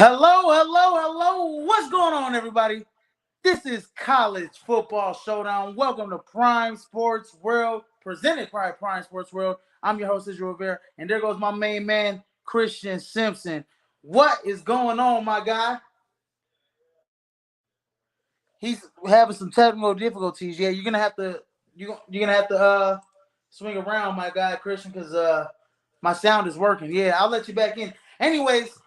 Hello. What's going on, everybody? This is College Football Showdown. Welcome to Prime Sports World, presented by Prime Sports World. I'm your host, Israel Rivera, and there goes my main man, Christian Simpson. What is going on, my guy? He's having some technical difficulties. Yeah, you're gonna have to swing around, my guy, Christian, because my sound is working. Yeah, I'll let you back in. Anyways,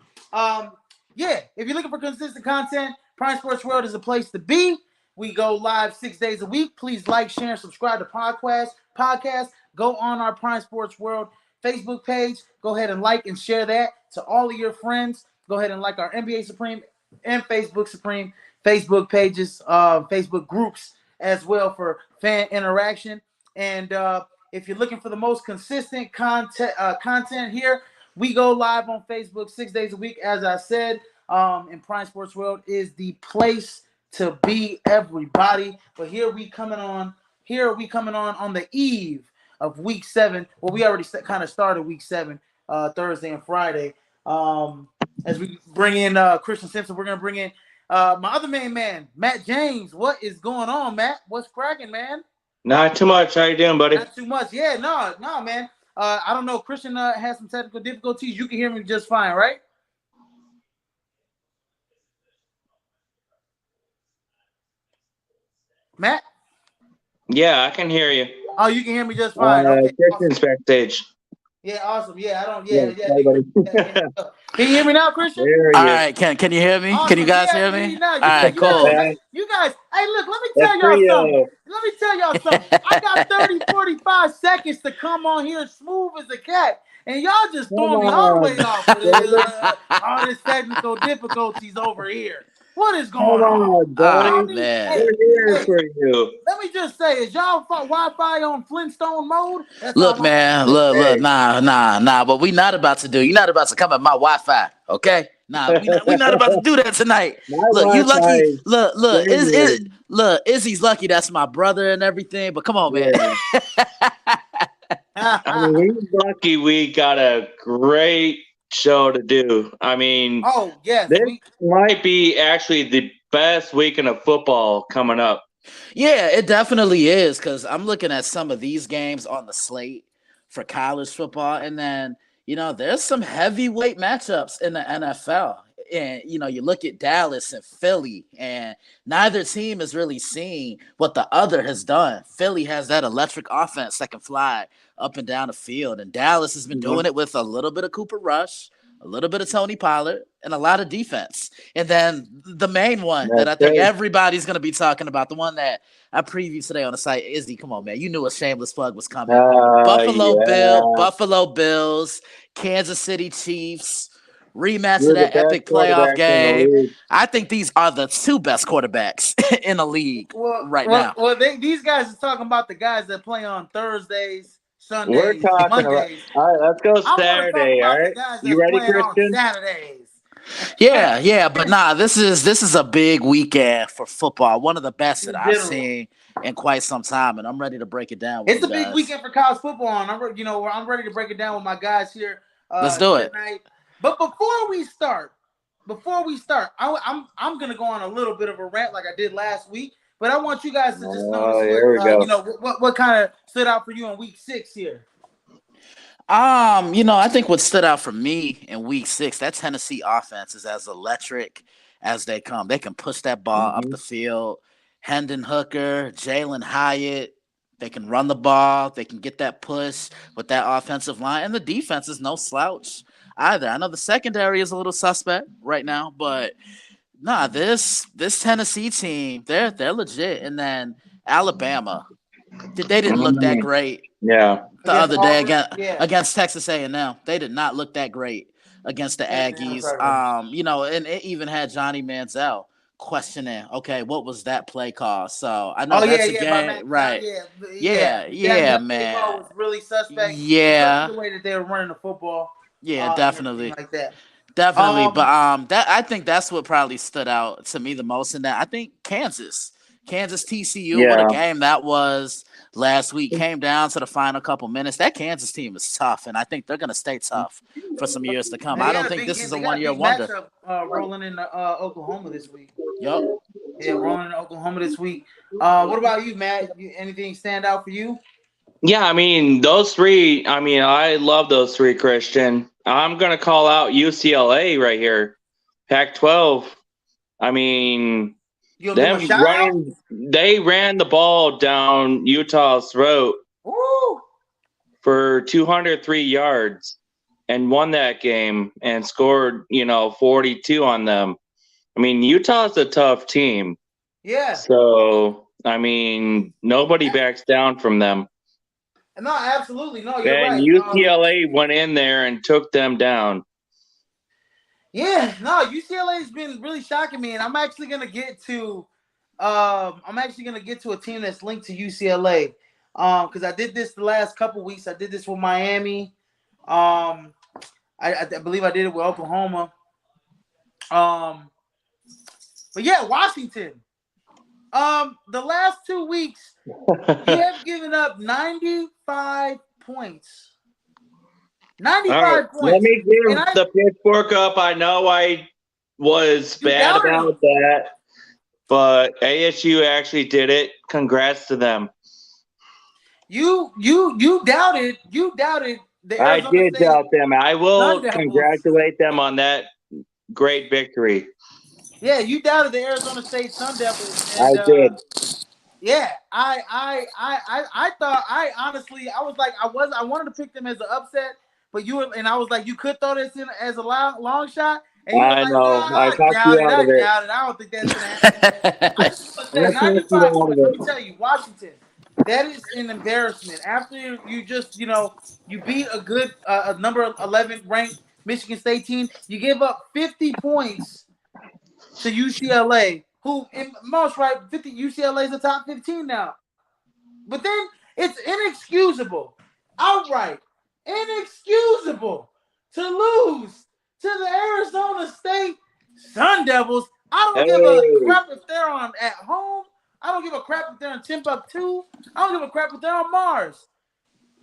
if you're looking for consistent content, Prime Sports World is a place to be. We go live 6 days a week. Please like, share, and subscribe to podcast. Go on our Prime Sports World Facebook page. Go ahead and like and share that to all of your friends. Go ahead and like our NBA Supreme and Facebook Supreme Facebook pages, Facebook groups as well for fan interaction. And if you're looking for the most consistent content here, we go live on Facebook 6 days a week, as I said. And Prime Sports World is the place to be, everybody. But here we coming on the eve of Week 7. Well, we already kind of started Week 7, Thursday and Friday. As we bring in Christian Simpson, we're gonna bring in my other main man, Matt James. What is going on, Matt? What's cracking, man? Not too much. How you doing, buddy? Not too much. Yeah, no, man. I don't know. Christian has some technical difficulties. You can hear me just fine, right? Matt? Yeah, I can hear you. Oh, you can hear me just fine. Okay. Christian's backstage. Yeah, awesome. Yeah, I don't. Yeah. Can you hear me now, Christian? All right. Can you hear me? Awesome. Can you guys hear me? All right, cool. You guys, hey, look, let me tell y'all something. I got 30, 45 seconds to come on here smooth as a cat. And y'all just throwing me all the way off with all this technical difficulties over here. What is going on? Oh, man. We're here for you. Let me just say, is y'all Wi-Fi on Flintstone mode? Look, man. Look. Nah. What we not about to do, you're not about to come at my Wi-Fi, okay? Nah, we not about to do that tonight. Look, you lucky. Look, Izzy's lucky that's my brother and everything, but come on, man. We're lucky we got a great show to do. I mean, this might be actually the best weekend of football coming up. Yeah, it definitely is, because I'm looking at some of these games on the slate for college football, and then, there's some heavyweight matchups in the NFL. And, you look at Dallas and Philly, and neither team is really seeing what the other has done. Philly has that electric offense that can fly up and down the field, and Dallas has been doing it with a little bit of Cooper Rush, a little bit of Tony Pollard, and a lot of defense. And then the main one that I think everybody's going to be talking about, the one that I previewed today on the site, Izzy, come on, man. You knew a shameless plug was coming. Buffalo Bills, Kansas City Chiefs, rematch of that epic playoff game. I think these are the two best quarterbacks in the league now. Well, these guys are talking about the guys that play on Thursdays, Sundays, We're talking Mondays. All right, let's go Saturday. All right, you ready, Christian? Saturdays. Yeah, but this is a big weekend for football. One of the best that I've seen in quite some time, and I'm ready to break it down. It's a big weekend for college football, and I'm ready to break it down with my guys here. Let's do it. But before we start, I'm gonna go on a little bit of a rant like I did last week. But I want you guys to just notice what kind of stood out for you in Week 6 here. I think what stood out for me in Week 6, that Tennessee offense is as electric as they come. They can push that ball up the field. Hendon Hooker, Jalen Hyatt, they can run the ball. They can get that push with that offensive line. And the defense is no slouch either. I know the secondary is a little suspect right now, but this Tennessee team, they're legit. And then Alabama, they didn't look that great. Yeah. The other day against Texas A&M, they did not look that great against the Aggies. And it even had Johnny Manziel questioning, okay, what was that play call? So I know that's a game, right? Yeah, man. That was really suspect. Yeah, the way that they were running the football. Yeah, definitely. Like that. Definitely. But that I think that's what probably stood out to me the most in that. I think Kansas TCU, what a game that was. last week. Came down to the final couple minutes. That Kansas team is tough, and I think they're going to stay tough for some years to come. I don't think this is a one-year wonder. Matchup rolling in Oklahoma this week. Yep. Yeah, rolling in Oklahoma this week. What about you, Matt? Anything stand out for you? Yeah, I mean, those three, I mean, I love those three, Christian. I'm going to call out UCLA right here. Pac-12. I mean, they ran the ball down Utah's throat for 203 yards and won that game and scored, 42 on them. I mean, Utah's a tough team. Yeah. So, I mean, nobody backs down from them. No, absolutely. No, you're right. And UCLA went in there and took them down. Yeah, no, UCLA has been really shocking me, and I'm actually gonna get to a team that's linked to UCLA. Because I did this the last couple weeks. I did this with Miami. I believe I did it with Oklahoma. But yeah, Washington. The last 2 weeks, you have given up 95 points. 95 points. Let me give the pitchfork up. I know I was bad about that, but ASU actually did it. Congrats to them. You doubted the Arizona I did State doubt them. I will congratulate them on that great victory. Yeah, you doubted the Arizona State Sun Devils. And, I did. Yeah, I wanted to pick them as an upset, but I was like, you could throw this in as a long shot. And you I know. I talked you out of it. I don't think that's gonna happen. 95 points. Let me tell you, Washington. That is an embarrassment. After you just, you beat a good number 11 ranked Michigan State team, you give up 50 points to UCLA, who in most UCLA is the top 15 now. But then it's inexcusable, outright inexcusable to lose to the Arizona State Sun Devils. I don't give a crap if they're on at home. I don't give a crap if they're in Timbuktu. I don't give a crap if they're on Mars.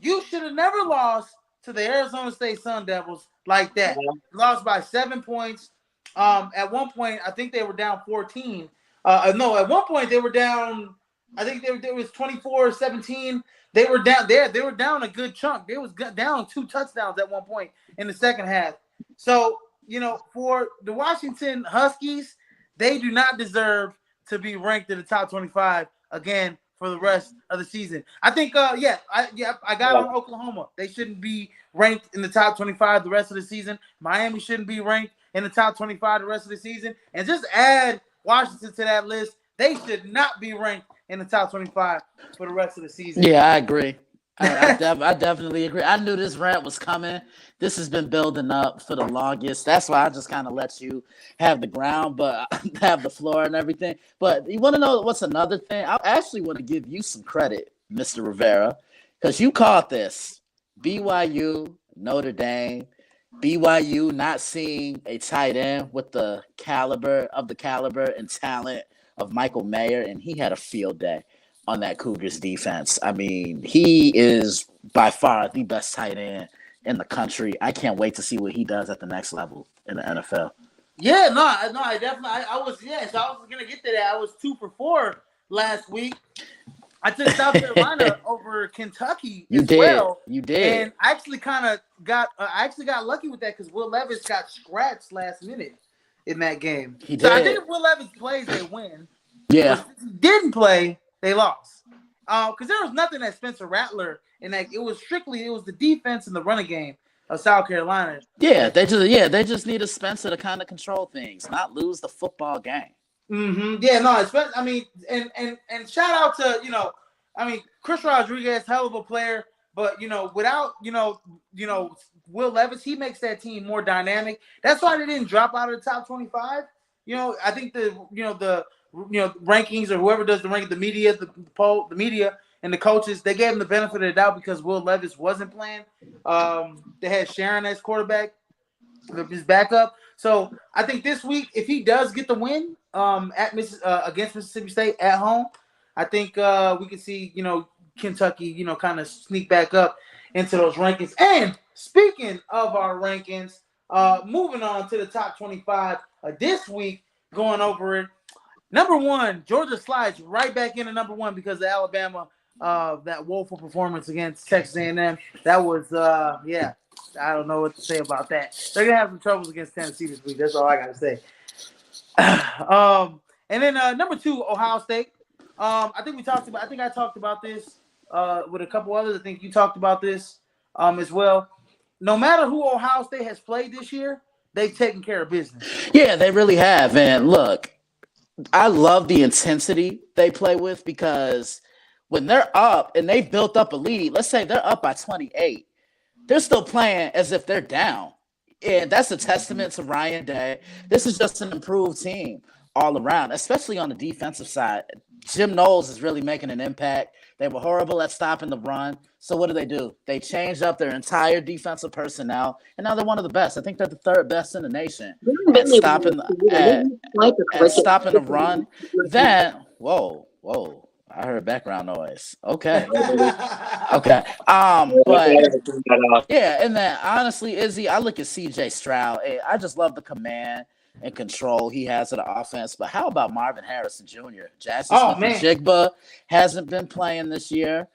You should have never lost to the Arizona State Sun Devils like that. Lost by 7 points. At one point, I think they were down 14. At one point they were down. I think it was 24-17. They were down there. They were down a good chunk. They was down 2 touchdowns at one point in the second half. So, for the Washington Huskies, they do not deserve to be ranked in the top 25 again for the rest of the season. I think, I got on Oklahoma. They shouldn't be ranked in the top 25 the rest of the season. Miami shouldn't be ranked in the top 25 the rest of the season. And just add Washington to that list. They should not be ranked in the top 25 for the rest of the season. Yeah, I agree. I definitely agree. I knew this rant was coming. This has been building up for the longest. That's why I just kind of let you have the ground, but have the floor and everything. But you want to know what's another thing? I actually want to give you some credit, Mr. Rivera, because you caught this. BYU, Notre Dame, BYU not seeing a tight end with the caliber and talent of Michael Mayer, and he had a field day on that Cougars defense. I mean, he is by far the best tight end in the country. I can't wait to see what he does at the next level in the NFL. Yeah, I definitely, I was going to get to that. I was 2 for 4 last week. I took South Carolina over Kentucky well. You did. And I actually got lucky with that because Will Levis got scratched last minute in that game. He did. I think if Will Levis plays, they win. Yeah. But if he didn't play, they lost. Because there was nothing that Spencer Rattler and that it was the defense and the running game of South Carolina. Yeah, they just needed Spencer to kind of control things, not lose the football game. Mm-hmm. Yeah, no, I mean, and shout out to Chris Rodriguez, hell of a player, but without Will Levis, he makes that team more dynamic. That's why they didn't drop out of the top 25. I think the rankings or whoever does the ranking, the media, the poll, the media and the coaches, they gave him the benefit of the doubt because Will Levis wasn't playing. They had Sharon as quarterback, his backup. So I think this week, if he does get the win against Mississippi State at home, I think we could see Kentucky, kind of sneak back up into those rankings. And speaking of our rankings, moving on to the top 25 this week, going over it. Number 1, Georgia slides right back into number 1 because of Alabama, that woeful performance against Texas A&M. That was, I don't know what to say about that. They're gonna have some troubles against Tennessee this week. That's all I gotta say. And then number 2, Ohio State. I think I talked about this with a couple others. I think you talked about this as well. No matter who Ohio State has played this year, they've taken care of business. Yeah, they really have. And look, I love the intensity they play with because when they're up and they've built up a lead, let's say they're up by 28, they're still playing as if they're down. And that's a testament to Ryan Day. This is just an improved team all around, especially on the defensive side. Jim Knowles is really making an impact. They were horrible at stopping the run. So what do? They changed up their entire defensive personnel, and now they're one of the best. I think they're the 3rd best in the nation at stopping the run. Then, whoa, I heard background noise. Okay. But yeah, and then honestly, Izzy, I look at CJ Stroud. I just love the command and control he has of the offense. But how about Marvin Harrison Jr.? Jackson Smith-Njigba hasn't been playing this year.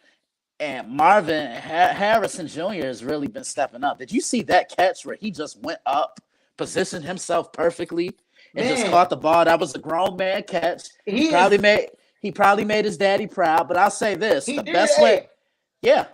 And Marvin Harrison Jr. has really been stepping up. Did you see that catch where he just went up, positioned himself perfectly, and just caught the ball? That was a grown man catch. He probably made his daddy proud. But I'll say this: best way. Yeah.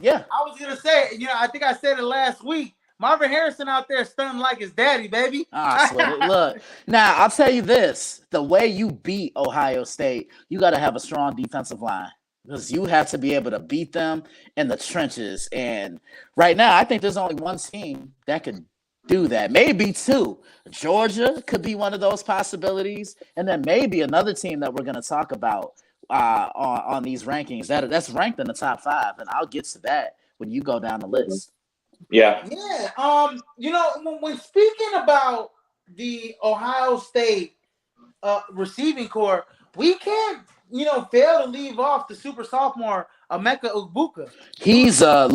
I was gonna say, I think I said it last week. Marvin Harrison out there stunning like his daddy, baby. Look, now I'll tell you this: the way you beat Ohio State, you got to have a strong defensive line. Because you have to be able to beat them in the trenches. And right now, I think there's only one team that could do that. Maybe 2. Georgia could be one of those possibilities. And then maybe another team that we're going to talk about on these rankings that's ranked in the top 5. And I'll get to that when you go down the list. Yeah. Yeah. When speaking about the Ohio State receiving corps, we can't fail to leave off the super sophomore Emeka Egbuka. He's a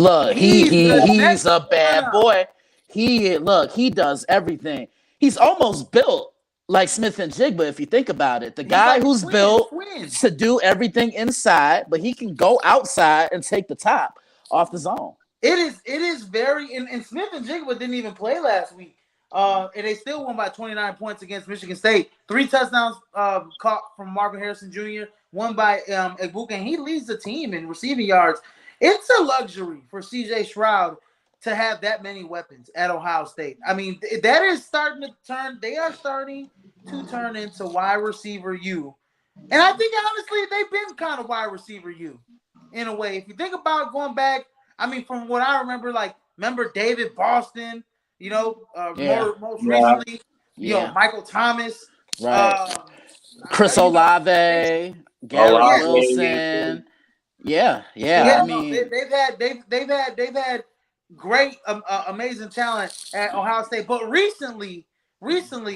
bad boy. He does everything. He's almost built like Smith-Njigba, if you think about it. The guy who's built to do everything inside, but he can go outside and take the top off the zone. It is very and Smith-Njigba didn't even play last week. And they still won by 29 points against Michigan State. 3 touchdowns caught from Marvin Harrison Jr., 1 by Egbuka, and he leads the team in receiving yards. It's a luxury for CJ Stroud to have that many weapons at Ohio State. I mean, that is starting to turn. They are starting to turn into wide receiver U. And I think, honestly, they've been kind of wide receiver U in a way. If you think about going back, I mean, from what I remember, remember David Boston, most recently, Michael Thomas, Chris Olave, Garrett Wilson. I mean, they've had great, amazing talent at Ohio State, but recently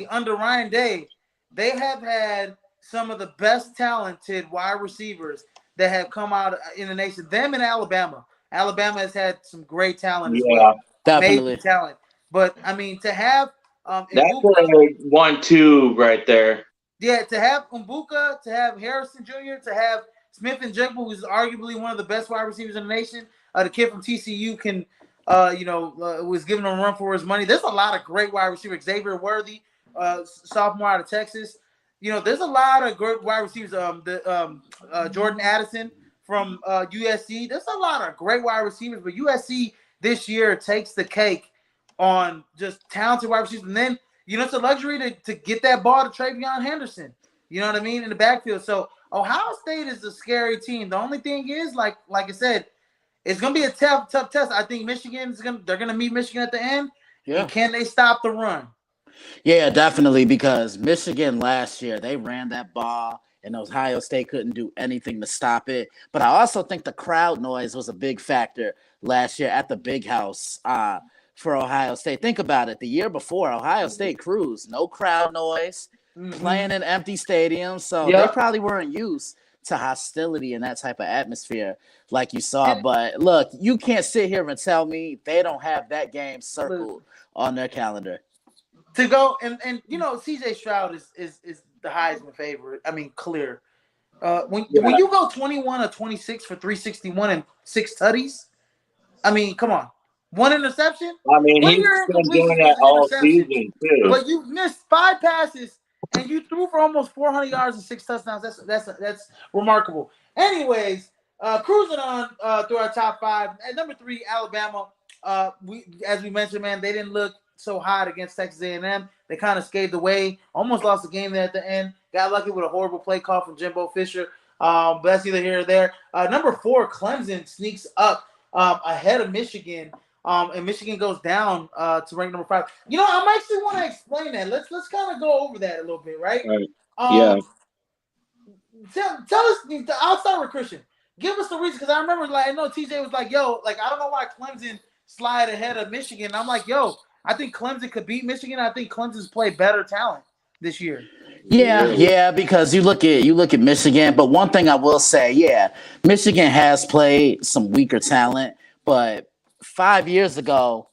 under Ryan Day, they have had some of the best talented wide receivers that have come out in the nation. Them in Alabama. Alabama has had some great talent as well. Definitely. Amazing talent. But, I mean, to have that's like 1-2 right there. Yeah, to have Egbuka, to have Harrison Jr., to have Smith-Njigba, who's arguably one of the best wide receivers in the nation. The kid from TCU can, was giving him a run for his money. There's a lot of great wide receivers. Xavier Worthy, sophomore out of Texas. There's a lot of great wide receivers. Jordan Addison from USC. There's a lot of great wide receivers, but USC this year takes the cake on just talented wide receivers. And then, it's a luxury to get that ball to Travion Henderson. You know what I mean? In the backfield. So Ohio State is a scary team. The only thing is, like I said, it's going to be a tough test. I think they're going to meet Michigan at the end. Yeah. And can they stop the run? Yeah, definitely, because Michigan last year, they ran that ball and Ohio State couldn't do anything to stop it. But I also think the crowd noise was a big factor last year at the Big House for Ohio State. Think about it. The year before, Ohio State cruised. No crowd noise, playing in empty stadiums. So they probably weren't used to hostility and that type of atmosphere like you saw. But look, you can't sit here and tell me they don't have that game circled on their calendar. To go and CJ Stroud is the Heisman favorite. I mean, clear. When you go 21 or 26 for 361 and 6 tutties, I mean, come on. One interception? I mean, One he's year been incompletion doing was that an all interception. season too. But you missed 5 passes and you threw for almost 400 yards and 6 touchdowns. That's remarkable. Anyways, cruising on through our top 5. At number 3, Alabama. As we mentioned, man, they didn't look so hot against Texas A&M. They kind of scathed away. Almost lost the game there at the end. Got lucky with a horrible play call from Jimbo Fisher. But that's either here or there. Number 4, Clemson sneaks up ahead of Michigan. And Michigan goes down to rank number 5. I actually want to explain that. Let's kind of go over that a little bit, right? Yeah. Tell us. I'll start with Christian. Give us the reason, because I remember, I know TJ was like, "Yo, I don't know why Clemson slide ahead of Michigan." And I'm like, "Yo, I think Clemson could beat Michigan. I think Clemson's played better talent this year." Yeah, because you look at Michigan, but one thing I will say, Michigan has played some weaker talent, but 5 years ago,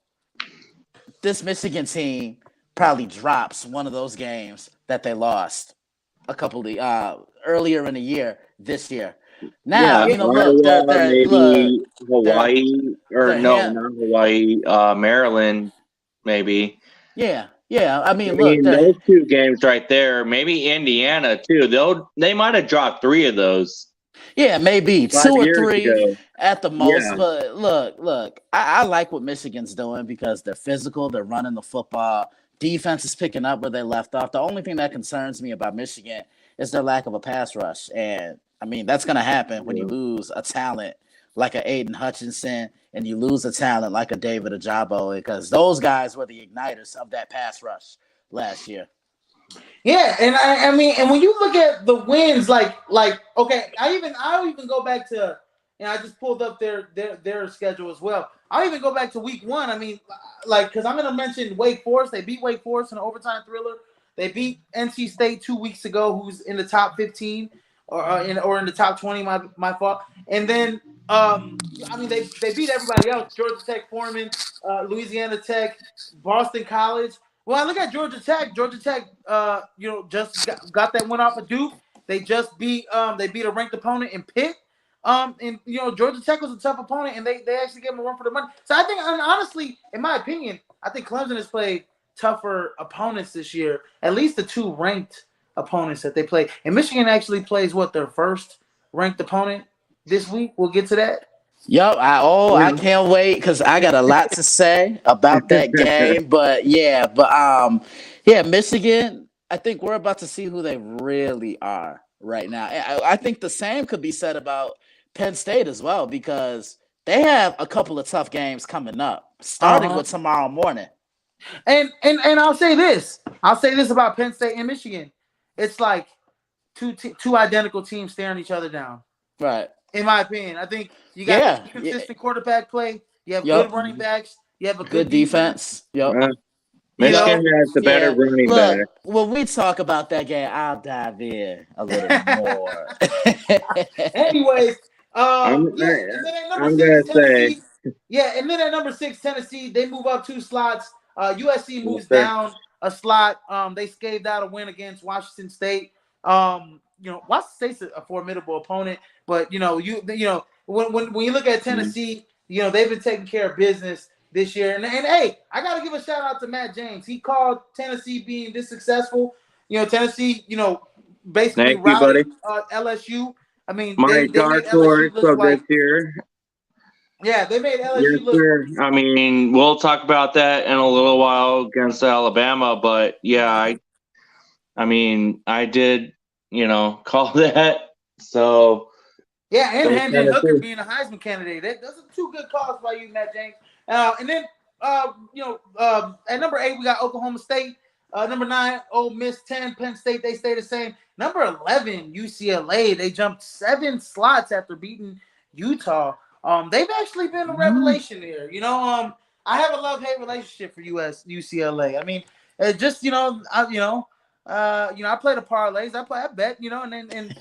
this Michigan team probably drops one of those games that they lost a couple of earlier in the year this year. Now, look, maybe Hawaii not Hawaii, Maryland, maybe. Yeah. I mean, those 2 games right there. Maybe Indiana too. They might have dropped 3 of those. Yeah, maybe 2 or 3 ago. at the most. Yeah. But look, I like what Michigan's doing because they're physical. They're running the football. Defense is picking up where they left off. The only thing that concerns me about Michigan is their lack of a pass rush. And, I mean, that's going to happen when you lose a talent like a Aiden Hutchinson and you lose a talent like a David Ojabo, because those guys were the igniters of that pass rush last year. Yeah, and I mean, and when you look at the wins, okay, I'll even go back to, I just pulled up their schedule as well. I'll even go back to week 1. I mean, because I'm going to mention Wake Forest. They beat Wake Forest in an overtime thriller. They beat NC State 2 weeks ago, who's in the top 15 or in the top 20. My fault. And then they beat everybody else: Georgia Tech, Foreman, Louisiana Tech, Boston College. Well, I look at Georgia Tech. Georgia Tech, just got that win off of Duke. They just beat a ranked opponent in Pitt. And Georgia Tech was a tough opponent, and they actually gave them a run for the money. So I think, honestly, in my opinion, I think Clemson has played tougher opponents this year. At least the 2 ranked opponents that they play. And Michigan actually plays their first ranked opponent this week. We'll get to that. Yep. I can't wait because I got a lot to say about that game. But Michigan, I think we're about to see who they really are right now. I think the same could be said about Penn State as well, because they have a couple of tough games coming up, starting with tomorrow morning. And I'll say this about Penn State and Michigan. It's like two identical teams staring each other down. Right. In my opinion, I think you got consistent quarterback play. You have good running backs. You have a good defense. Yep. Michigan has the better running back. When we talk about that game, I'll dive in a little more. Anyways, and then at number 6, Tennessee, they move up 2 slots. USC moves down a slot. They scaved out a win against Washington State. Washington State's a formidable opponent, but when you look at Tennessee, they've been taking care of business this year. And hey, I got to give a shout out to Matt James. He called Tennessee being this successful. Tennessee, basically routed LSU. I mean, they made LSU look like this year. Yeah, they made LSU look. Sure. I mean, we'll talk about that in a little while against Alabama, but I did, call that. So yeah, and Hendon Hooker being a Heisman candidate. Those are 2 good calls by you, Matt James. And then at number 8 we got Oklahoma State. Number 9, Ole Miss. 10, Penn State. They stay the same. Number 11, UCLA. They jumped 7 slots after beating Utah. They've actually been a revelation here. I have a love-hate relationship for UCLA. I mean, I play the parlays. I bet, and then and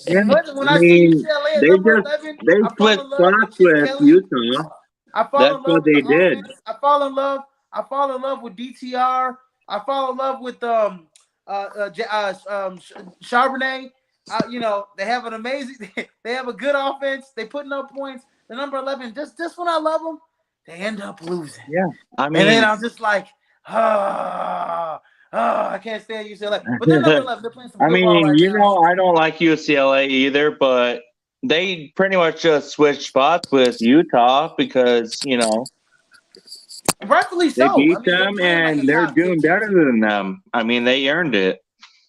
Yeah, when I I see mean, UCLA at number 11, they I fall split in love with spots Chip with Kelly. Utah. I fall That's in love what with the they did. offense. I fall in love. I fall in love with DTR. I fall in love with Charbonnet. They have an amazing. They have a good offense. They putting up points. The number 11, just when I love them, they end up losing. Yeah, I mean, and then I'm just like, I can't stand UCLA. But they're number 11. They're playing some good ball right now. I don't like UCLA either, but they pretty much just switched spots with Utah because rightfully they so. beat I mean, they're them playing like a and they're top doing 15 better team. than them. I mean, they earned it.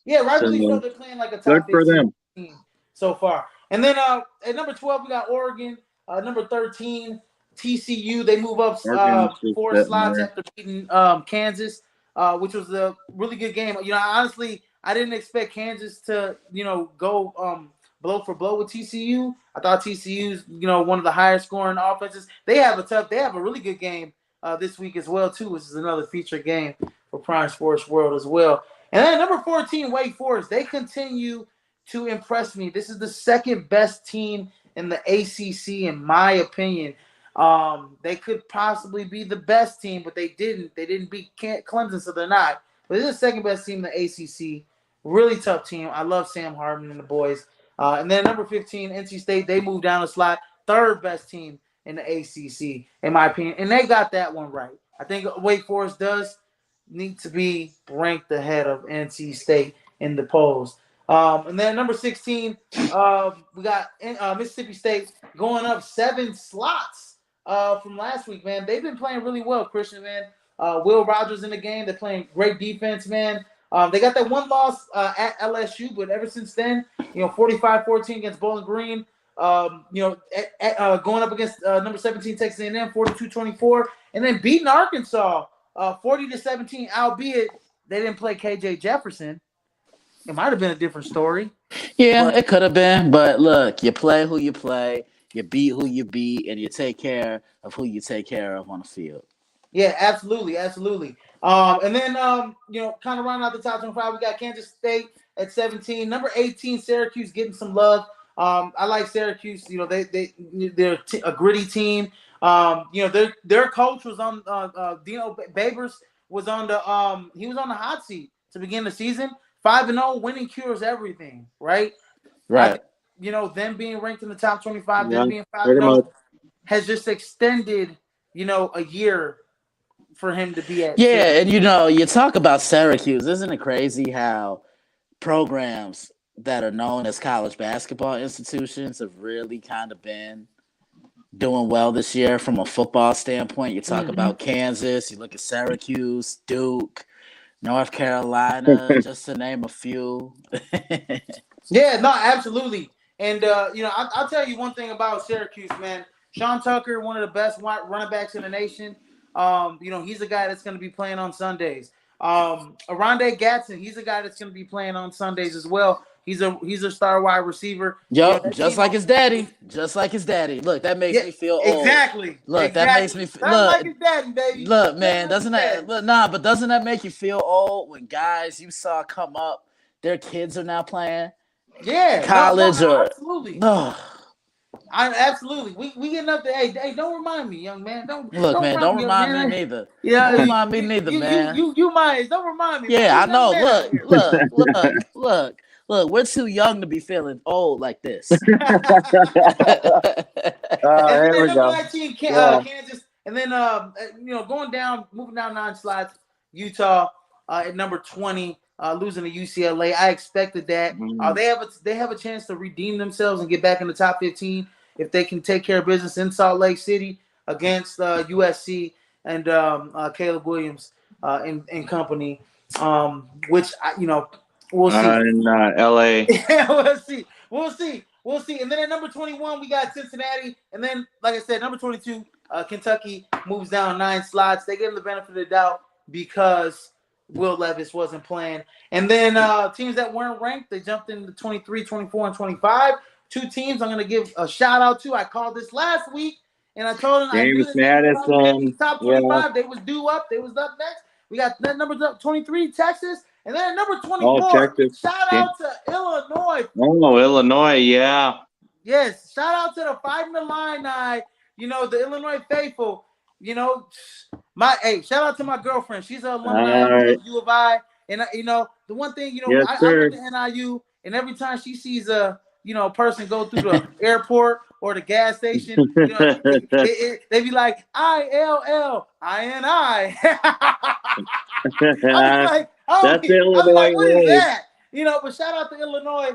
Yeah, rightfully so. So They're playing like a good top for 15 them. team so far. And then at number 12, we got Oregon. Number 13, TCU. They move up Oregon's just 4 sitting slots there. after beating Kansas, which was a really good game. Honestly, I didn't expect Kansas to, go blow for blow with TCU. I thought TCU's, one of the higher scoring offenses. They have a really good game this week as well, too, which is another feature game for Prime Sports World as well. And then number 14, Wake Forest. They continue to impress me. This is the second best team in the ACC, in my opinion. They could possibly be the best team, but they didn't. They didn't beat Clemson, so they're not. But this is the second best team in the ACC. Really tough team. I love Sam Hartman and the boys. And then number 15, NC State. They moved down a slot. Third best team in the ACC, in my opinion. And they got that one right. I think Wake Forest does need to be ranked ahead of NC State in the polls. And then number 16, we got Mississippi State going up 7 slots from last week, man. They've been playing really well, Christian, man. Will Rogers in the game. They're playing great defense, man. They got that one loss at LSU, but ever since then, 45-14 against Bowling Green. Going up against number 17 Texas A&M, 42-24, and then beating Arkansas 40-17, albeit they didn't play KJ Jefferson. It might have been a different story. Yeah, it could have been, but look, you play who you play, you beat who you beat, and you take care of who you take care of on the field. Yeah, absolutely. And then kind of round out the top 25, we got Kansas State at 17. Number 18, Syracuse getting some love. I like Syracuse. They're a gritty team. Their coach was on Dino Babers was on the he was on the hot seat to begin the season. 5-0, winning cures everything, right? Right. Them being ranked in the top 25, Yeah, them being 5-0 has just extended, a year for him to be at. Yeah, and you talk about Syracuse. Isn't it crazy how programs that are known as college basketball institutions have really kind of been doing well this year from a football standpoint? You talk about Kansas, you look at Syracuse, Duke, North Carolina, just to name a few. Yeah, no, absolutely. And I'll tell you one thing about Syracuse, man. Sean Tucker, one of the best running backs in the nation. He's a guy that's going to be playing on Sundays. Arondé Gatson, he's a guy that's going to be playing on Sundays as well. He's a star wide receiver. Yep, just like his daddy. Just like his daddy. Look, that makes me feel old. Exactly. Look, that makes me feel like his daddy, baby. Look, man, doesn't that make you feel old when guys you saw come up, their kids are now playing? Yeah. College or absolutely. No. Absolutely. We getting up there. Hey, don't remind me, young man. Don't remind me neither. Yeah, don't remind me neither, man. You might. Don't remind me. Yeah, I know. Look. We're too young to be feeling old like this. There we go. 19, Kansas, and then moving down 9 slots, Utah at number 20. Losing to UCLA, I expected that. They have a chance to redeem themselves and get back in the top 15 if they can take care of business in Salt Lake City against USC and Caleb Williams and company. Which we'll see. In LA. Yeah, we'll see. And then at number 21, we got Cincinnati, and then like I said, number 22, Kentucky moves down 9 slots. They give them the benefit of the doubt because Will Levis wasn't playing. And then teams that weren't ranked, they jumped into 23, 24, and 25. 2 teams I'm going to give a shout out to. I called this last week, and I told them James Madison. Top 25. Yeah. They was due up. They was up next. We got that number 23, Texas. And then at number Oh, 24, Texas. shout out to Illinois. Oh, Illinois, yeah. Yes, shout out to the Fighting Illini. The Illinois faithful. Shout out to my girlfriend. She's an alumni of U of I. And the one thing, yes, I went to NIU, and every time she sees a person go through the airport or the gas station, they be like ILL INI. I was like, that's Illinois. What is that? But shout out to Illinois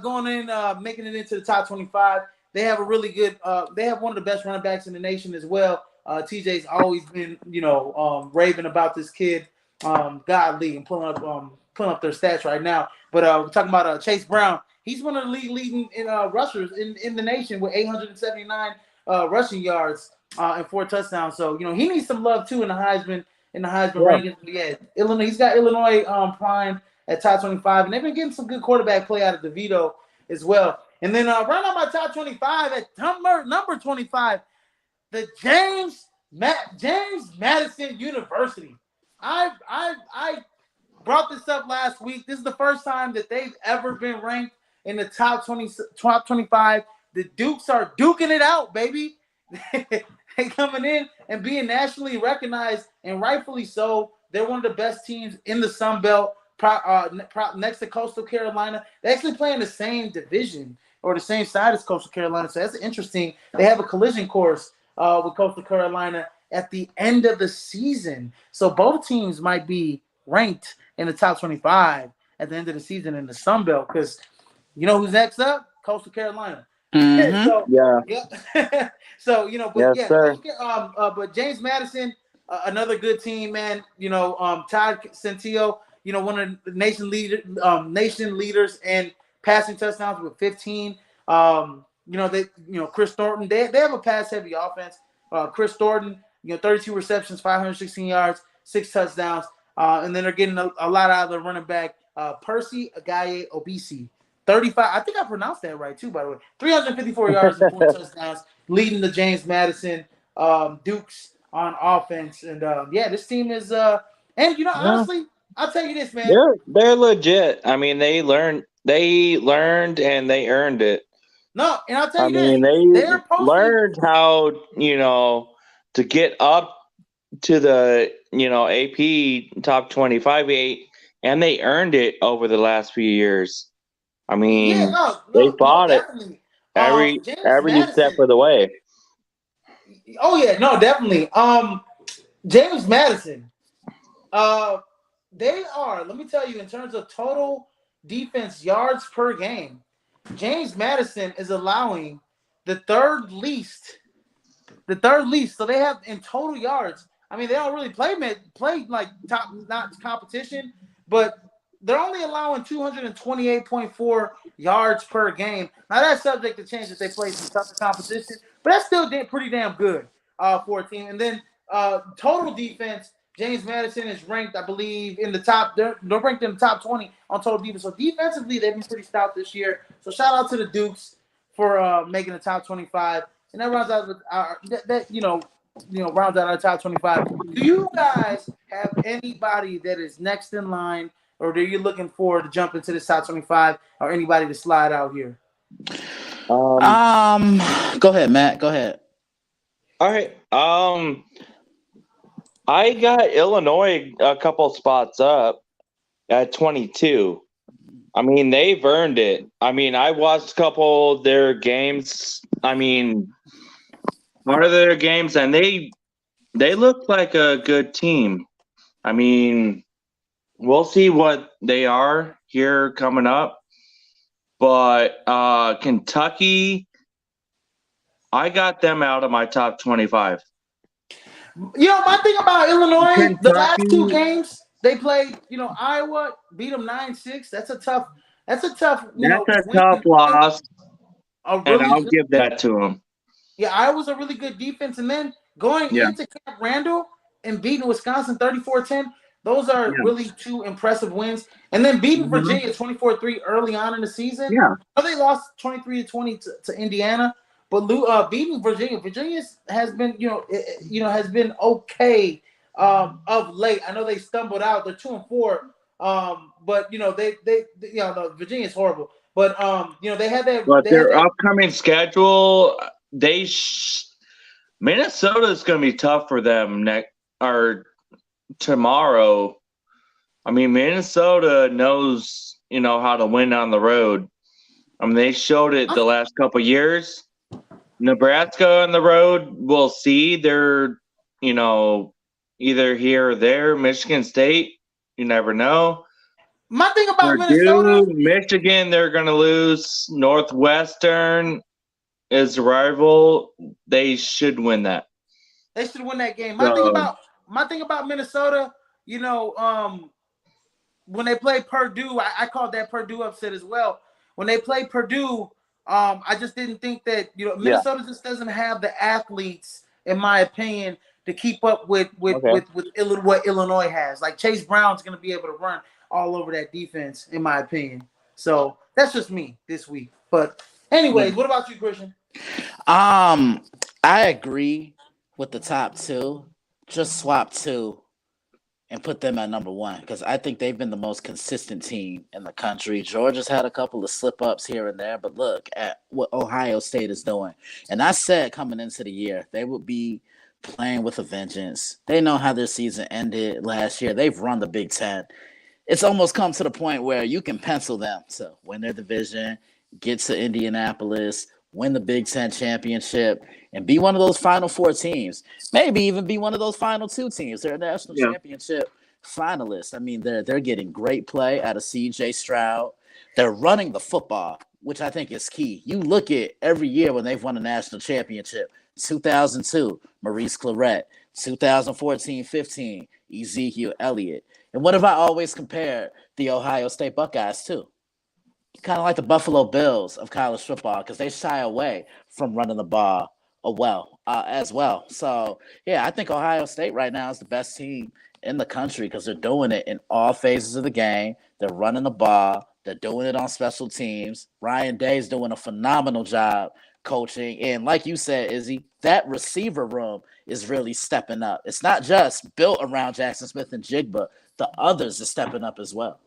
going in, making it into the top 25. They have a really good. They have one of the best running backs in the nation as well. TJ's always been, raving about this kid, godly, and pulling up their stats right now. But we're talking about Chase Brown. He's one of the league leading in rushers in the nation with 879 rushing yards and 4 touchdowns. So he needs some love too in the Heisman rankings. But yeah, Illinois. He's got Illinois primed at top 25, and they've been getting some good quarterback play out of DeVito as well. And then right on my top 25 at number 25, the James Madison University. I brought this up last week. This is the first time that they've ever been ranked in the top 25. The Dukes are duking it out, baby. They coming in and being nationally recognized, and rightfully so. They're one of the best teams in the Sun Belt, next to Coastal Carolina. They actually play in the same division or the same side as Coastal Carolina. So that's interesting. They have a collision course with Coastal Carolina at the end of the season. So both teams might be ranked in the top 25 at the end of the season in the Sun Belt, because who's next up? Coastal Carolina. Mm-hmm. So, yeah. So but yes, sir. But James Madison, another good team, man. Todd Centillo, one of the nation leaders in passing touchdowns with 15. Chris Thornton, they have a pass heavy offense. Chris Thornton, 32 receptions, 516 yards, 6 touchdowns. And then they're getting a lot out of the running back, Percy Agaye Obisi. 35. I think I pronounced that right too, by the way. 354 yards and 4 touchdowns, leading the James Madison Dukes on offense. And this team is honestly, I'll tell you this, man. They're legit. I mean, they learned and they earned it. No, and I'll tell you they learned how, to get up to the, AP top 25, and they earned it over the last few years. I mean, they fought it every step of the way. Oh yeah, no, definitely. James Madison, they are. Let me tell you, in terms of total defense yards per game, James Madison is allowing the third least. So they have in total yards. I mean, they don't really play like top notch competition, but they're only allowing 228.4 yards per game. Now that's subject to change if they play some tougher competition, but that's still pretty damn good for a team. And then total defense, James Madison is ranked, I believe, in the top. They're ranked in the top 20 on total defense. So defensively, they've been pretty stout this year. So shout out to the Dukes for making the top 25. And that rounds out rounds out our top 25. Do you guys have anybody that is next in line, or are you looking forward to jump into this top 25, or anybody to slide out here? Go ahead, Matt. Go ahead. All right. I got Illinois a couple spots up at 22. I mean, they've earned it. I mean, I watched a couple of their games. I mean, part of their games, and they look like a good team. I mean, we'll see what they are here coming up. But Kentucky, I got them out of my top 25. My thing about Illinois, Kentucky, the last 2 games they played, Iowa beat them 9-6. That's a tough loss. And I'll give that to them. Yeah, Iowa's a really good defense. And then going into Camp Randall and beating Wisconsin 34-10, those are really 2 impressive wins. And then beating Virginia 24-3 early on in the season. Yeah. They lost 23-20 to Indiana. But beating Virginia has been, has been okay of late. I know they stumbled out. They're 2-4 But no, Virginia's horrible. But they had that. But They had their that. upcoming schedule, Minnesota is going to be tough for them next or tomorrow. I mean, Minnesota knows how to win on the road. I mean, they showed it the last couple of years. Nebraska on the road, we'll see. They're either here or there. Michigan State, you never know. My thing about Purdue, Minnesota, Michigan, they're going to lose. Northwestern is a rival. They should win that. they should win that game. So, My thing about Minnesota, when they play Purdue, I called that Purdue upset as well. When they play Purdue, I just didn't think that Minnesota just doesn't have the athletes, in my opinion, to keep up with what Illinois has. Like Chase Brown's going to be able to run all over that defense, in my opinion. So that's just me this week. But anyways, what about you, Christian? I agree with the top two. Just swap two and put them at number one because I think they've been the most consistent team in the country. Georgia's had a couple of slip-ups here and there, but look at what Ohio State is doing. And I said coming into the year, they would be playing with a vengeance. They know how their season ended last year. They've run the Big Ten. It's almost come to the point where you can pencil them to win their division, get to Indianapolis, win the Big Ten championship, and be one of those Final Four teams. Maybe even be one of those Final Two teams. They're a national championship finalists. I mean, they're getting great play out of C.J. Stroud. They're running the football, which I think is key. You look at every year when they've won a national championship. 2002, Maurice Claret. 2014-15, Ezekiel Elliott. And what have I always compared the Ohio State Buckeyes to? Kind of like the Buffalo Bills of college football because they shy away from running the ball as well. So, yeah, I think Ohio State right now is the best team in the country because they're doing it in all phases of the game. They're running the ball. They're doing it on special teams. Ryan Day's doing a phenomenal job coaching. And like you said, Izzy, that receiver room is really stepping up. It's not just built around Jackson Smith and Jigba. The others are stepping up as well.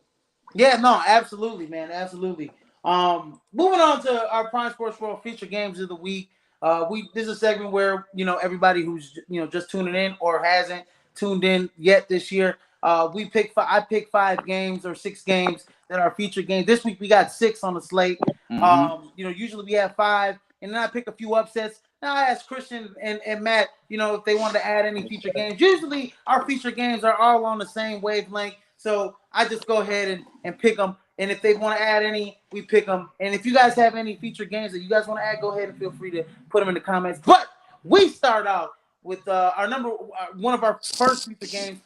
Yeah, no, absolutely, man, absolutely. Moving on to our Prime Sports World feature games of the week. This is a segment where everybody who's just tuning in or hasn't tuned in yet this year. I pick 5 games or 6 games that are featured games. This week we got 6 on the slate. Usually we have 5, and then I pick a few upsets. Now I asked Christian and Matt, if they wanted to add any feature games. Usually our feature games are all on the same wavelength. So I just go ahead and pick them. And if they want to add any, we pick them. And if you guys have any feature games that you guys want to add, go ahead and feel free to put them in the comments. But we start out with one of our first feature games,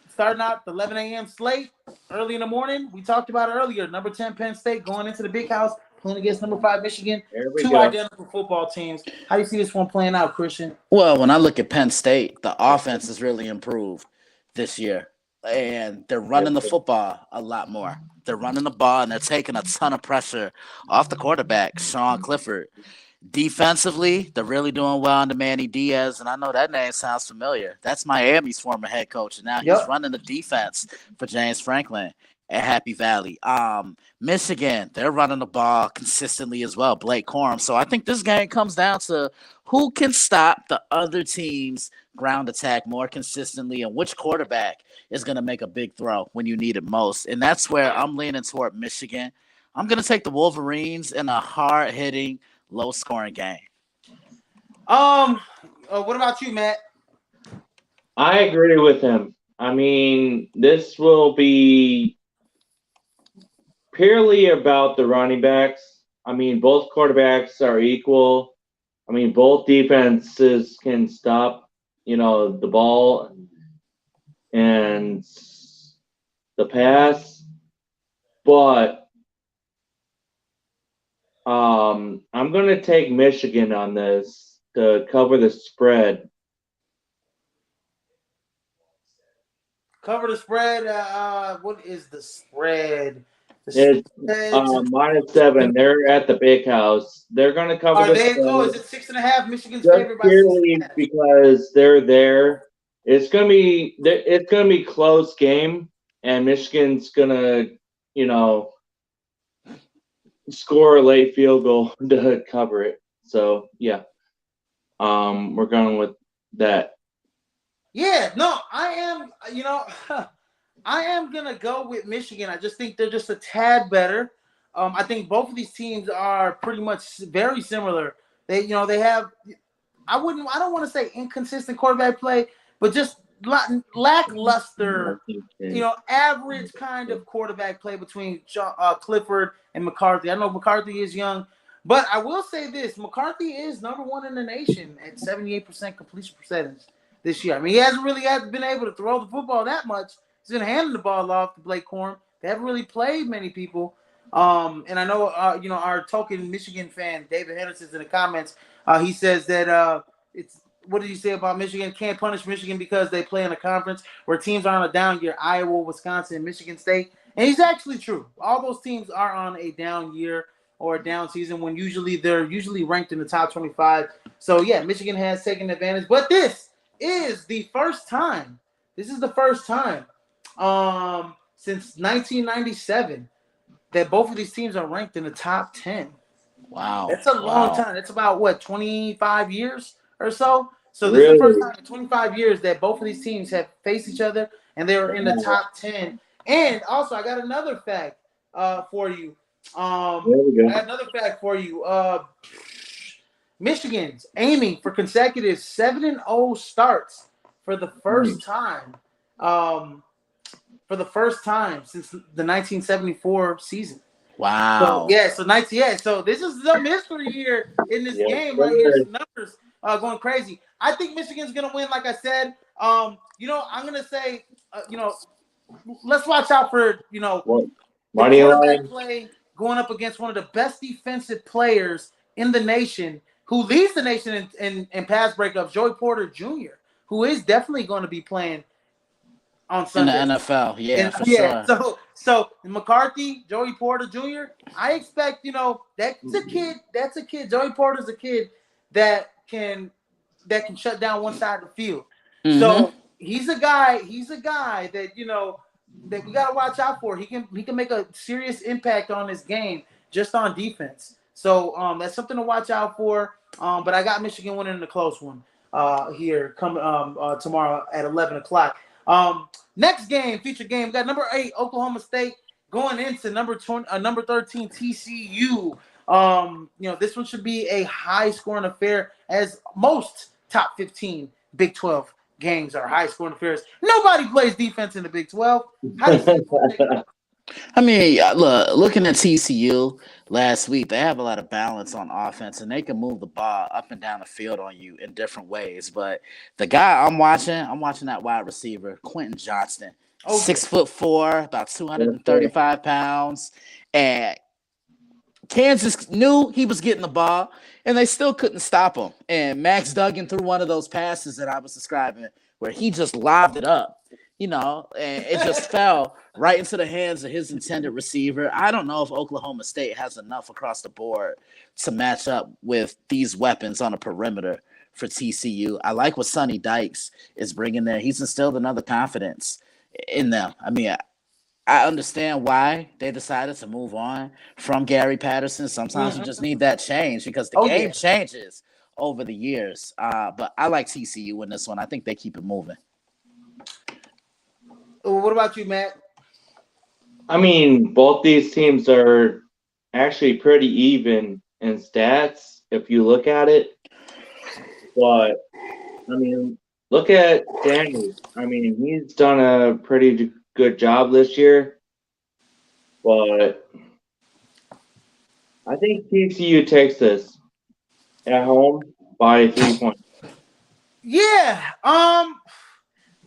starting out the 11 a.m. slate early in the morning. We talked about it earlier. Number 10 Penn State going into the Big House, playing against number 5 Michigan. 2 identical football teams. How do you see this one playing out, Christian? Well, when I look at Penn State, the offense has really improved this year. And they're running the football a lot more. They're running the ball, and they're taking a ton of pressure off the quarterback, Sean Clifford. Defensively, they're really doing well under Manny Diaz, and I know that name sounds familiar. That's Miami's former head coach, and now he's running the defense for James Franklin at Happy Valley. Michigan, they're running the ball consistently as well, Blake Corum. So I think this game comes down to who can stop the other team's ground attack more consistently and which quarterback is going to make a big throw when you need it most. And that's where I'm leaning toward Michigan. I'm going to take the Wolverines in a hard-hitting, low-scoring game. What about you, Matt? I agree with him. I mean, this will be purely about the running backs. I mean, both quarterbacks are equal. I mean, both defenses can stop, the ball and the pass. But I'm going to take Michigan on this to cover the spread. Cover the spread. What is the spread? It's -7. They're at the Big House. They're going to cover the spread. Oh, is it 6.5? Michigan's favorite by 6.5. Because they're there. It's going to be close game. and Michigan's gonna, score a late field goal to cover it. So yeah, we're going with that. Yeah, no, I am. I am gonna go with Michigan. I just think they're just a tad better. I think both of these teams are pretty much very similar. They have. I don't want to say inconsistent quarterback play, but just lackluster. Average kind of quarterback play between Clifford and McCarthy. I know McCarthy is young, but I will say this: McCarthy is number one in the nation at 78% completion percentage this year. I mean, he hasn't really been able to throw the football that much. He's been handing the ball off to Blake Corum. They haven't really played many people. And I know, our token Michigan fan, David Henderson's in the comments. He says that it's what did he say about Michigan? Can't punish Michigan because they play in a conference where teams are on a down year, Iowa, Wisconsin, and Michigan State. And he's actually true. All those teams are on a down year or a down season when they're usually ranked in the top 25. So, yeah, Michigan has taken advantage. But this is the first time. This is the first time since 1997 that both of these teams are ranked in the top 10. Wow. That's a long time. That's about, 25 years or so? So this Really? is the first time in 25 years that both of these teams have faced each other, and they were in the top 10. And also, I got another fact for you. There we go. I got another fact for you. Michigan's aiming for consecutive 7-0 starts for the first time. For the first time since the 1974 season. Wow. So this is the mystery here in this game right here. Some numbers going crazy. I think Michigan's gonna win. Like I said, I'm gonna say, let's watch out for the quarterback play going up against one of the best defensive players in the nation, who leads the nation in pass breakups, Joey Porter Jr., who is definitely going to be playing on Sunday in the NFL. For sure. So McCarthy, Joey Porter Jr., I expect, that's a kid. That's a kid. Joey Porter's a kid that can shut down one side of the field. Mm-hmm. So he's a guy that, that we gotta watch out for. He can make a serious impact on this game just on defense. So that's something to watch out for. But I got Michigan winning in a close one here coming tomorrow at 11 o'clock. Next game, feature game, we got number 8 Oklahoma State going into number 13 TCU. This one should be a high scoring affair, as most top 15 Big 12 games are high scoring affairs. Nobody plays defense in the Big 12. How do you think? I mean, looking at TCU last week, they have a lot of balance on offense, and they can move the ball up and down the field on you in different ways. But the guy I'm watching that wide receiver, Quentin Johnston, 6'4", about 235 pounds, and Kansas knew he was getting the ball, and they still couldn't stop him. And Max Duggan threw one of those passes that I was describing, where he just lobbed it up. And it just fell right into the hands of his intended receiver. I don't know if Oklahoma State has enough across the board to match up with these weapons on a perimeter for TCU. I like what Sonny Dykes is bringing there. He's instilled another confidence in them. I mean, I understand why they decided to move on from Gary Patterson. Sometimes you just need that change because the game changes over the years. But I like TCU in this one. I think they keep it moving. What about you, Matt? I mean, both these teams are actually pretty even in stats if you look at it. But, I mean, look at Daniels. I mean, he's done a pretty good job this year. But I think TCU takes this at home by 3 points. Yeah.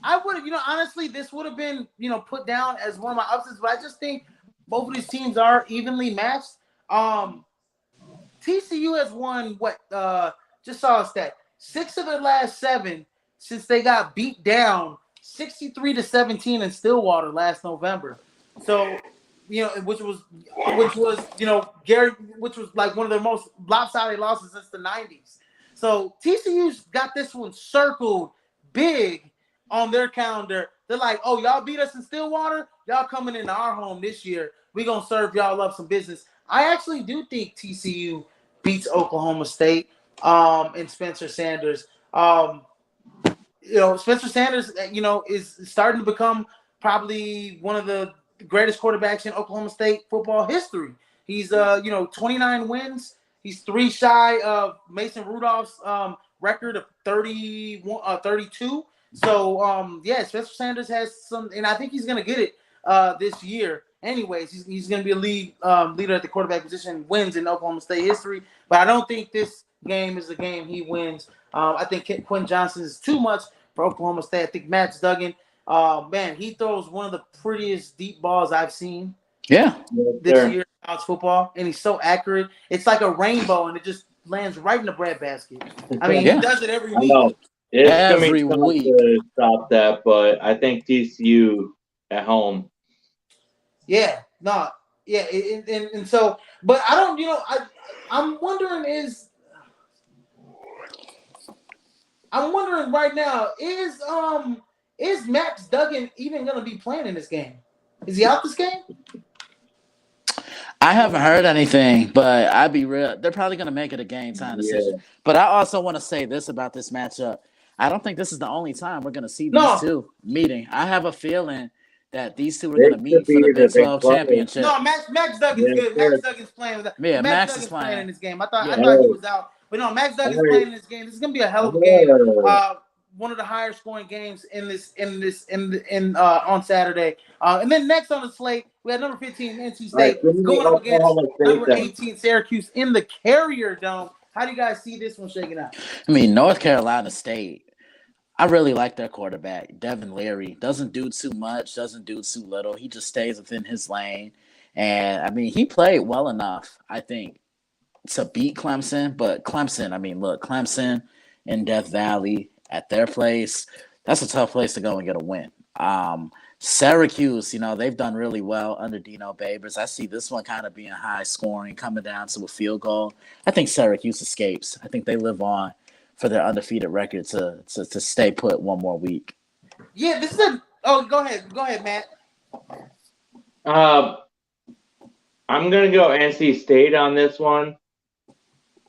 I would have, honestly, this would have been, put down as one of my upsets, but I just think both of these teams are evenly matched. TCU has won just saw a stat, 6 of the last 7 since they got beat down 63-17 in Stillwater last November. So, which was Gary, which was like one of their most lopsided losses since the 90s. So TCU's got this one circled big on their calendar. They're like, oh, y'all beat us in Stillwater? y'all coming into our home this year. We're gonna serve y'all up some business. I actually do think TCU beats Oklahoma State and Spencer Sanders. Spencer Sanders, is starting to become probably one of the greatest quarterbacks in Oklahoma State football history. He's 29 wins. He's 3 shy of Mason Rudolph's record of 32. So Spencer Sanders has some, and I think he's going to get it this year. Anyways, he's going to be a leader at the quarterback position, wins in Oklahoma State history. But I don't think this game is a game he wins. I think Quinn Johnson is too much for Oklahoma State. I think Max Duggan, he throws one of the prettiest deep balls I've seen. Yeah, this year in college football, and he's so accurate. It's like a rainbow, and it just lands right in the breadbasket. I mean, he does it every week. It's every week to stop that, but I think TCU at home. Yeah, no, yeah, and so, but I don't, I'm wondering right now, is Max Duggan even going to be playing in this game? Is he out this game? I haven't heard anything, but I'd be real. They're probably going to make it a game time decision. But I also want to say this about this matchup. I don't think this is the only time we're going to see these two meeting. I have a feeling that these two are going to meet for the Big 12 championship. No, Max Duggan's good. Max Duggan's playing with that. Yeah, Max Duggan's is playing in this game. I thought he was out. But no, Max Duggan's playing in this game. This is going to be a hell of a game. One of the higher scoring games on Saturday. And then next on the slate, we had number 15 NC State going up against number 18 Syracuse in the Carrier Dome. How do you guys see this one shaking out? I mean, North Carolina State, I really like their quarterback, Devin Leary. Doesn't do too much, doesn't do too little. He just stays within his lane. And, I mean, he played well enough, I think, to beat Clemson. But Clemson in Death Valley at their place, that's a tough place to go and get a win. Syracuse, they've done really well under Dino Babers. I see this one kind of being high scoring, coming down to a field goal. I think Syracuse escapes. I think they live on for their undefeated record to stay put one more week. Yeah, this is go ahead, Matt. I'm gonna go NC State on this one.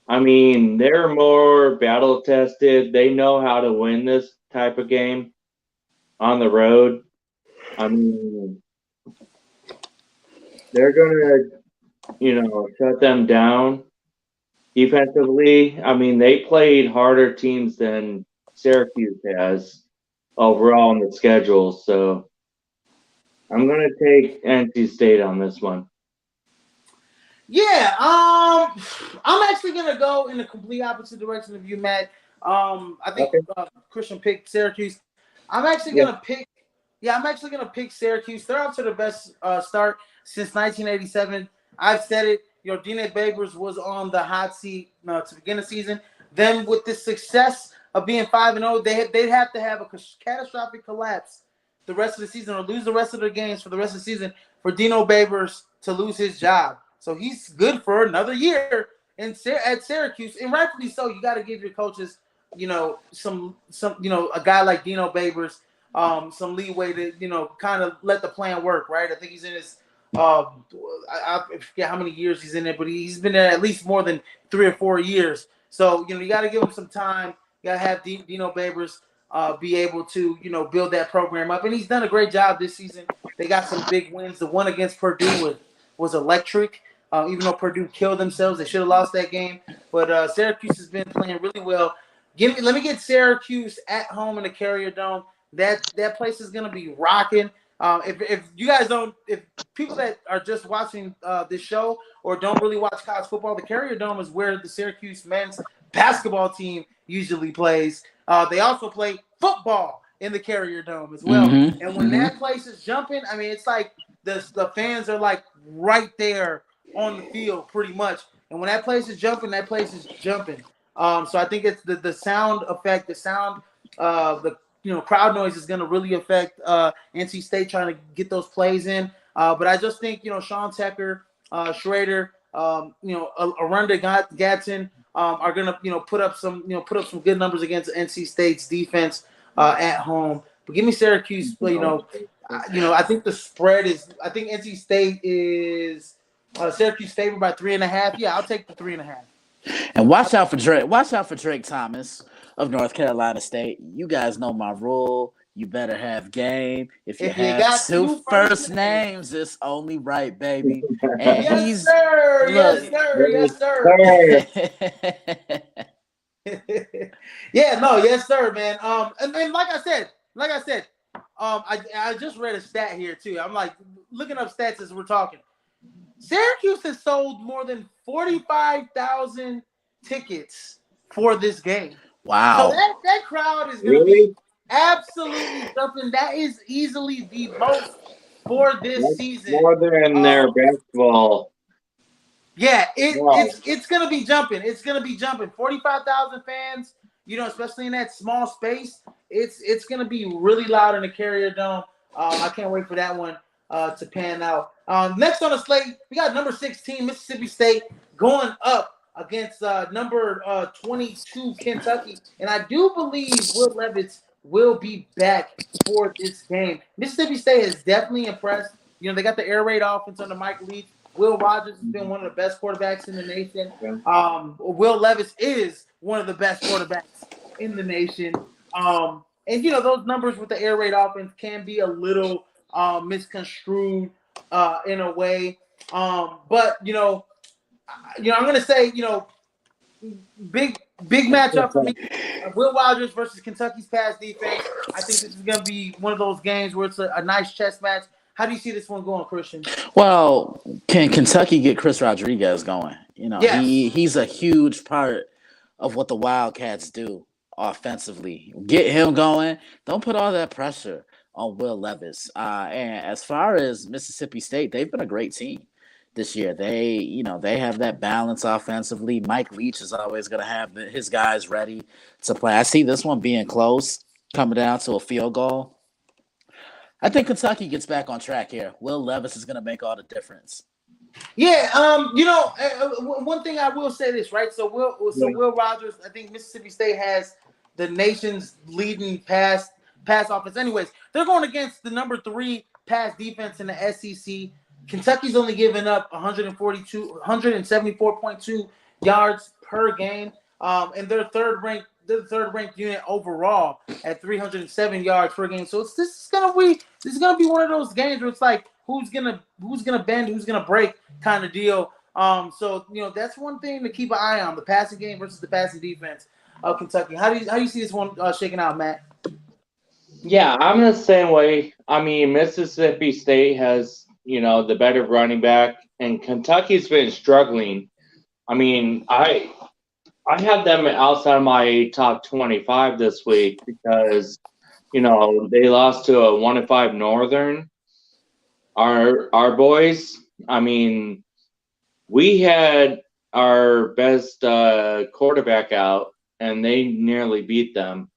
I mean, they're more battle tested. They know how to win this type of game on the road. I mean, they're gonna, shut them down defensively. I mean, they played harder teams than Syracuse has overall in the schedule. So I'm gonna take NC State on this one. Yeah, I'm actually gonna go in the complete opposite direction of you, Matt. I think Christian picked Syracuse. I'm actually gonna pick Syracuse. They're off to the best start since 1987. I've said it. Dino Babers was on the hot seat to begin the season. Then with the success of being 5-0, they'd have to have a catastrophic collapse the rest of the season or lose the rest of their games for the rest of the season for Dino Babers to lose his job. So he's good for another year at Syracuse, and rightfully so. You got to give your coaches, some a guy like Dino Babers, some leeway to kind of let the plan work, right? I think he's in his I forget how many years he's in there, but he's been there at least more than 3 or 4 years. So you got to give him some time. You got to have Dino Babers be able to build that program up, and he's done a great job this season. They got some big wins. The one against Purdue was electric. Even though Purdue killed themselves, they should have lost that game. But Syracuse has been playing really well. Let me get Syracuse at home in the Carrier Dome. That place is going to be rocking. If you guys if people that are just watching this show or don't really watch college football, the Carrier Dome is where the Syracuse men's basketball team usually plays. They also play football in the Carrier Dome as well. Mm-hmm. And when that place is jumping, I mean, it's like the fans are like right there on the field pretty much. And when that place is jumping, that place is jumping. So I think it's the sound effect, the sound the crowd noise is going to really affect NC State trying to get those plays in. But I just think, Sean Tecker, Schrader, Arunda Gadsden are going to put up some good numbers against NC State's defense at home. But give me Syracuse, I think the spread is. I think NC State is Syracuse favored by 3.5. Yeah, I'll take the 3.5. And watch out for Drake. Watch out for Drake Thomas of North Carolina State. You guys know my rule. You better have game. If you If you have got two two first first names, names, it's only right, baby. And yes he's sir, look. yes sir, yes sir. Yeah, no, yes sir, man. And like I said, I just read a stat here too. I'm like looking up stats as we're talking. Syracuse has sold more than 45,000 tickets for this game. So Wow. that crowd is going to be Really? absolutely something. That is easily the most for this That's season. more than their basketball. Yeah, Wow. it's going to be jumping. It's going to be jumping. 45,000 fans, especially in that small space. It's going to be really loud in the Carrier Dome. I can't wait for that one to pan out. Next on the slate, we got number 16, Mississippi State, going up against number 22, Kentucky. And I do believe Will Levis will be back for this game. Mississippi State has definitely impressed. They got the air raid offense under Mike Leach. Will Rogers has been one of the best quarterbacks in the nation. Will Levis is one of the best quarterbacks in the nation. And those numbers with the air raid offense can be a little misconstrued in a way. But I'm gonna say, big matchup for me. Will Rogers versus Kentucky's pass defense. I think this is gonna be one of those games where it's a nice chess match. How do you see this one going, Christian? Well, can Kentucky get Chris Rodriguez going? Yes. He's a huge part of what the Wildcats do offensively. Get him going. Don't put all that pressure on Will Levis. And as far as Mississippi State, they've been a great team this year. They have that balance offensively. Mike Leach is always going to have his guys ready to play. I see this one being close, coming down to a field goal. I think Kentucky gets back on track here. Will Levis is going to make all the difference. Yeah, one thing I will say this, right? So Will Rogers, I think Mississippi State has the nation's leading pass offense. Anyways, they're going against the number 3 pass defense in the SEC. Kentucky's only given up 174.2 yards per game, and they're third ranked unit overall at 307 yards per game. So this is gonna be one of those games where it's like who's gonna bend, who's gonna break kind of deal. So that's one thing to keep an eye on: the passing game versus the passing defense of Kentucky. How do you see this one shaking out, Matt? Yeah, I'm the same way. I mean, Mississippi State has the better running back, and Kentucky's been struggling. I mean, I have them outside my top 25 this week because, they lost to a 1-5 Northern. Our boys, I mean, we had our best quarterback out, and they nearly beat them.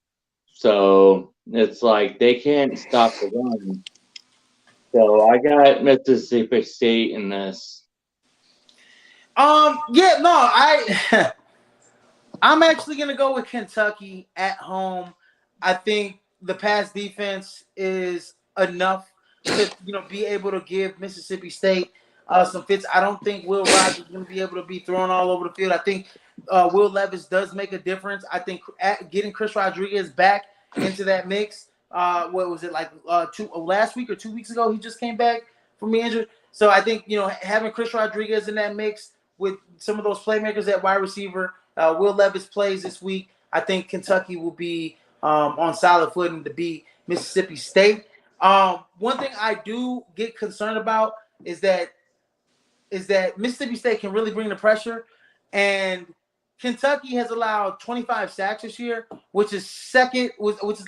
So it's like they can't stop the run. So I got Mississippi State in this. Yeah, no, I'm actually going to go with Kentucky at home. I think the pass defense is enough to be able to give Mississippi State some fits. I don't think Will Rogers is going to be able to be thrown all over the field. I think Will Levis does make a difference. I think getting Chris Rodriguez back into that mix, what was it, like last week or 2 weeks ago, he just came back from the injury. So I think, having Chris Rodriguez in that mix with some of those playmakers at wide receiver, Will Levis plays this week. I think Kentucky will be on solid footing to beat Mississippi State. One thing I do get concerned about is that Mississippi State can really bring the pressure, and Kentucky has allowed 25 sacks this year, which is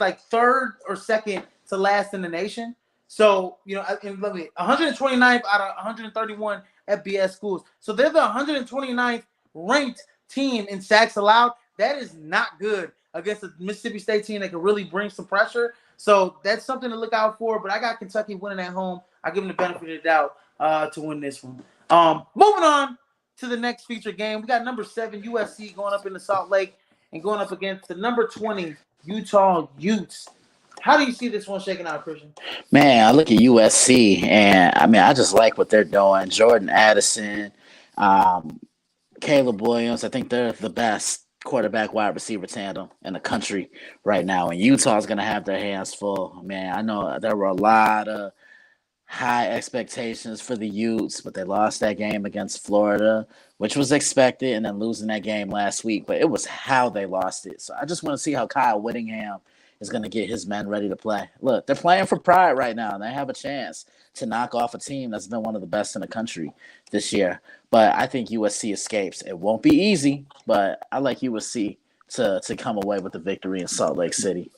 like third or second to last in the nation. So, 129th out of 131 FBS schools. So they're the 129th ranked team in sacks allowed. That is not good against a Mississippi State team that can really bring some pressure. So that's something to look out for. But I got Kentucky winning at home. I give them the benefit of the doubt to win this one. Moving on to the next feature game, we got number 7 USC going up into Salt Lake and going up against the number 20 Utah Utes. How do you see this one shaking out, Christian? Man, I look at USC, and I mean, I just like what they're doing. Jordan Addison, um, Caleb Williams. I think they're the best quarterback wide receiver tandem in the country right now. And Utah's going to have their hands full. Man, I know there were a lot of high expectations for the Utes, but they lost that game against Florida, which was expected, and then losing that game last week. But it was how they lost it. So I just want to see how Kyle Whittingham is going to get his men ready to play. Look, they're playing for pride right now, and they have a chance to knock off a team that's been one of the best in the country this year. But I think USC escapes. It won't be easy, but I like USC to come away with the victory in Salt Lake City.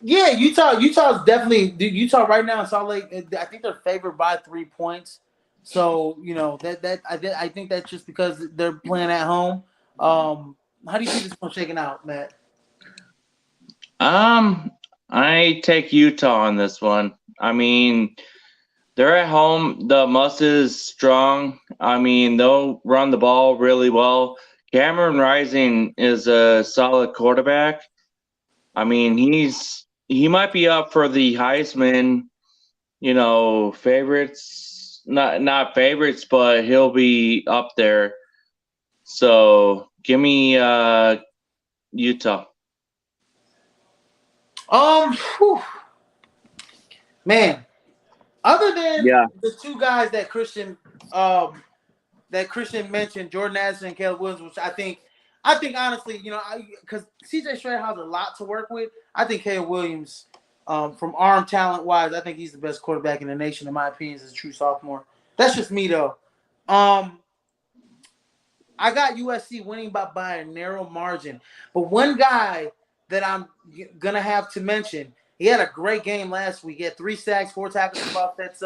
Yeah, Utah's definitely Utah right now in Salt Lake. I think they're favored by 3 points. So I think that's just because they're playing at home. How do you see this one shaking out, Matt? I take Utah on this one. I mean, they're at home. The Muss is strong. I mean, they'll run the ball really well. Cameron Rising is a solid quarterback. I mean, he might be up for the Heisman, favorites. Not favorites, but he'll be up there. So give me Utah. Whew. Man, other than Yeah. the two guys that Christian mentioned, Jordan Addison and Caleb Williams, which I think honestly, because CJ Stroud has a lot to work with. I think Caleb Williams, from arm talent wise, I think he's the best quarterback in the nation, in my opinion, as a true sophomore. That's just me though. I got USC winning by a narrow margin, but one guy that I'm gonna have to mention, he had a great game last week. He had 3 sacks, 4 tackles for loss. That's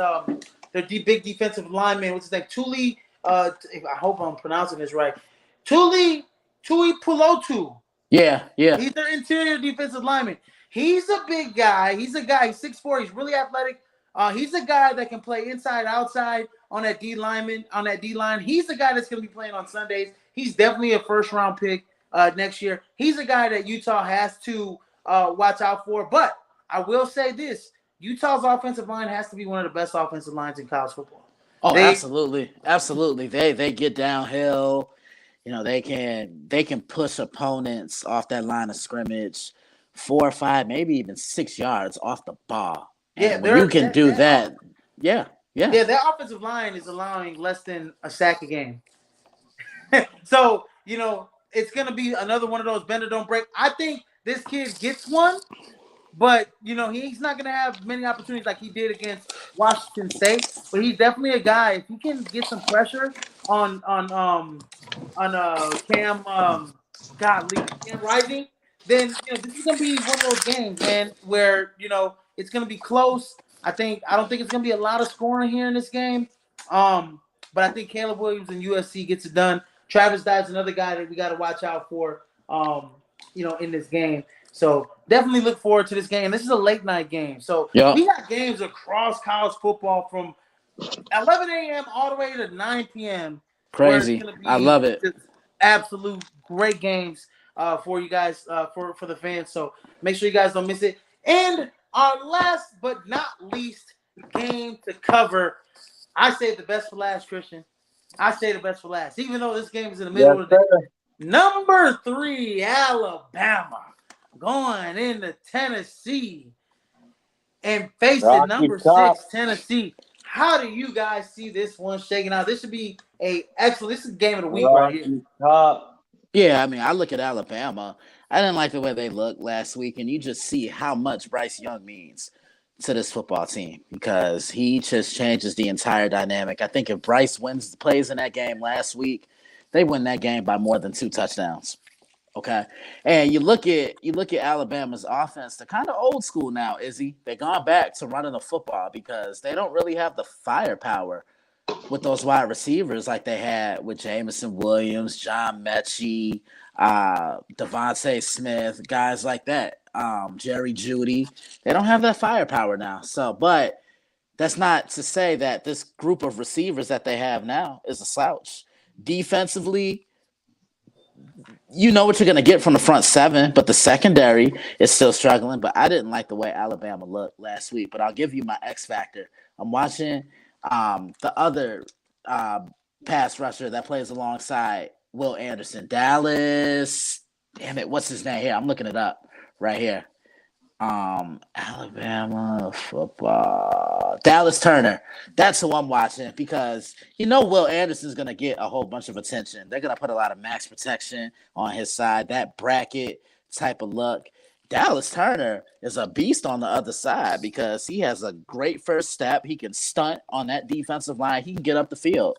their big defensive lineman, which is like Tuli. I hope I'm pronouncing this right. Tuli Pulotu. Yeah. He's their interior defensive lineman. He's a big guy. He's 6'4". He's really athletic. He's a guy that can play inside, outside on that D line. He's the guy that's going to be playing on Sundays. He's definitely a first-round pick next year. He's a guy that Utah has to watch out for. But I will say this: Utah's offensive line has to be one of the best offensive lines in college football. Oh, absolutely. They get downhill. They can push opponents off that line of scrimmage 4 or 5, maybe even 6 yards off the ball. And when you can do that. Yeah. Their offensive line is allowing less than a sack a game. So, it's going to be another one of those bend or don't break. I think this kid gets one, but, he's not going to have many opportunities like he did against Washington State. But he's definitely a guy, if he can get some pressure on Cam Rising, then this is gonna be one of those games, man, where it's gonna be close. I don't think it's gonna be a lot of scoring here in this game. But I think Caleb Williams and USC gets it done. Travis Dye's another guy that we got to watch out for, in this game. So definitely look forward to this game. This is a late night game. So we got games across college football from 11 a.m. all the way to 9 p.m. Crazy. I love it. Absolute great games for you guys, for the fans. So make sure you guys don't miss it. And our last but not least game to cover, I say the best for last, Christian. I say the best for last. Even though this game is in the middle of the day. Number 3, Alabama, going into Tennessee and facing number 6, Tennessee. How do you guys see this one shaking out? This should be this is game of the week right here. Yeah, I mean, I look at Alabama. I didn't like the way they looked last week, and you just see how much Bryce Young means to this football team because he just changes the entire dynamic. I think if Bryce plays in that game last week, they win that game by more than 2 touchdowns. Okay, and you look at Alabama's offense. They're kind of old school now, Izzy. They're gone back to running the football because they don't really have the firepower with those wide receivers like they had with Jamison Williams, John Mechie, Devontae Smith, guys like that. Jerry Jeudy. They don't have that firepower now. So, but that's not to say that this group of receivers that they have now is a slouch. Defensively, you know what you're going to get from the front seven, but the secondary is still struggling. But I didn't like the way Alabama looked last week. But I'll give you my X factor. I'm watching the other uh, pass rusher that plays alongside Will Anderson. Dallas. Damn it. What's his name here? I'm looking it up right here. Alabama football. Dallas Turner. That's who I'm watching because Will Anderson's gonna get a whole bunch of attention. They're gonna put a lot of max protection on his side, that bracket type of look. Dallas Turner is a beast on the other side because he has a great first step. He can stunt on that defensive line. He can get up the field.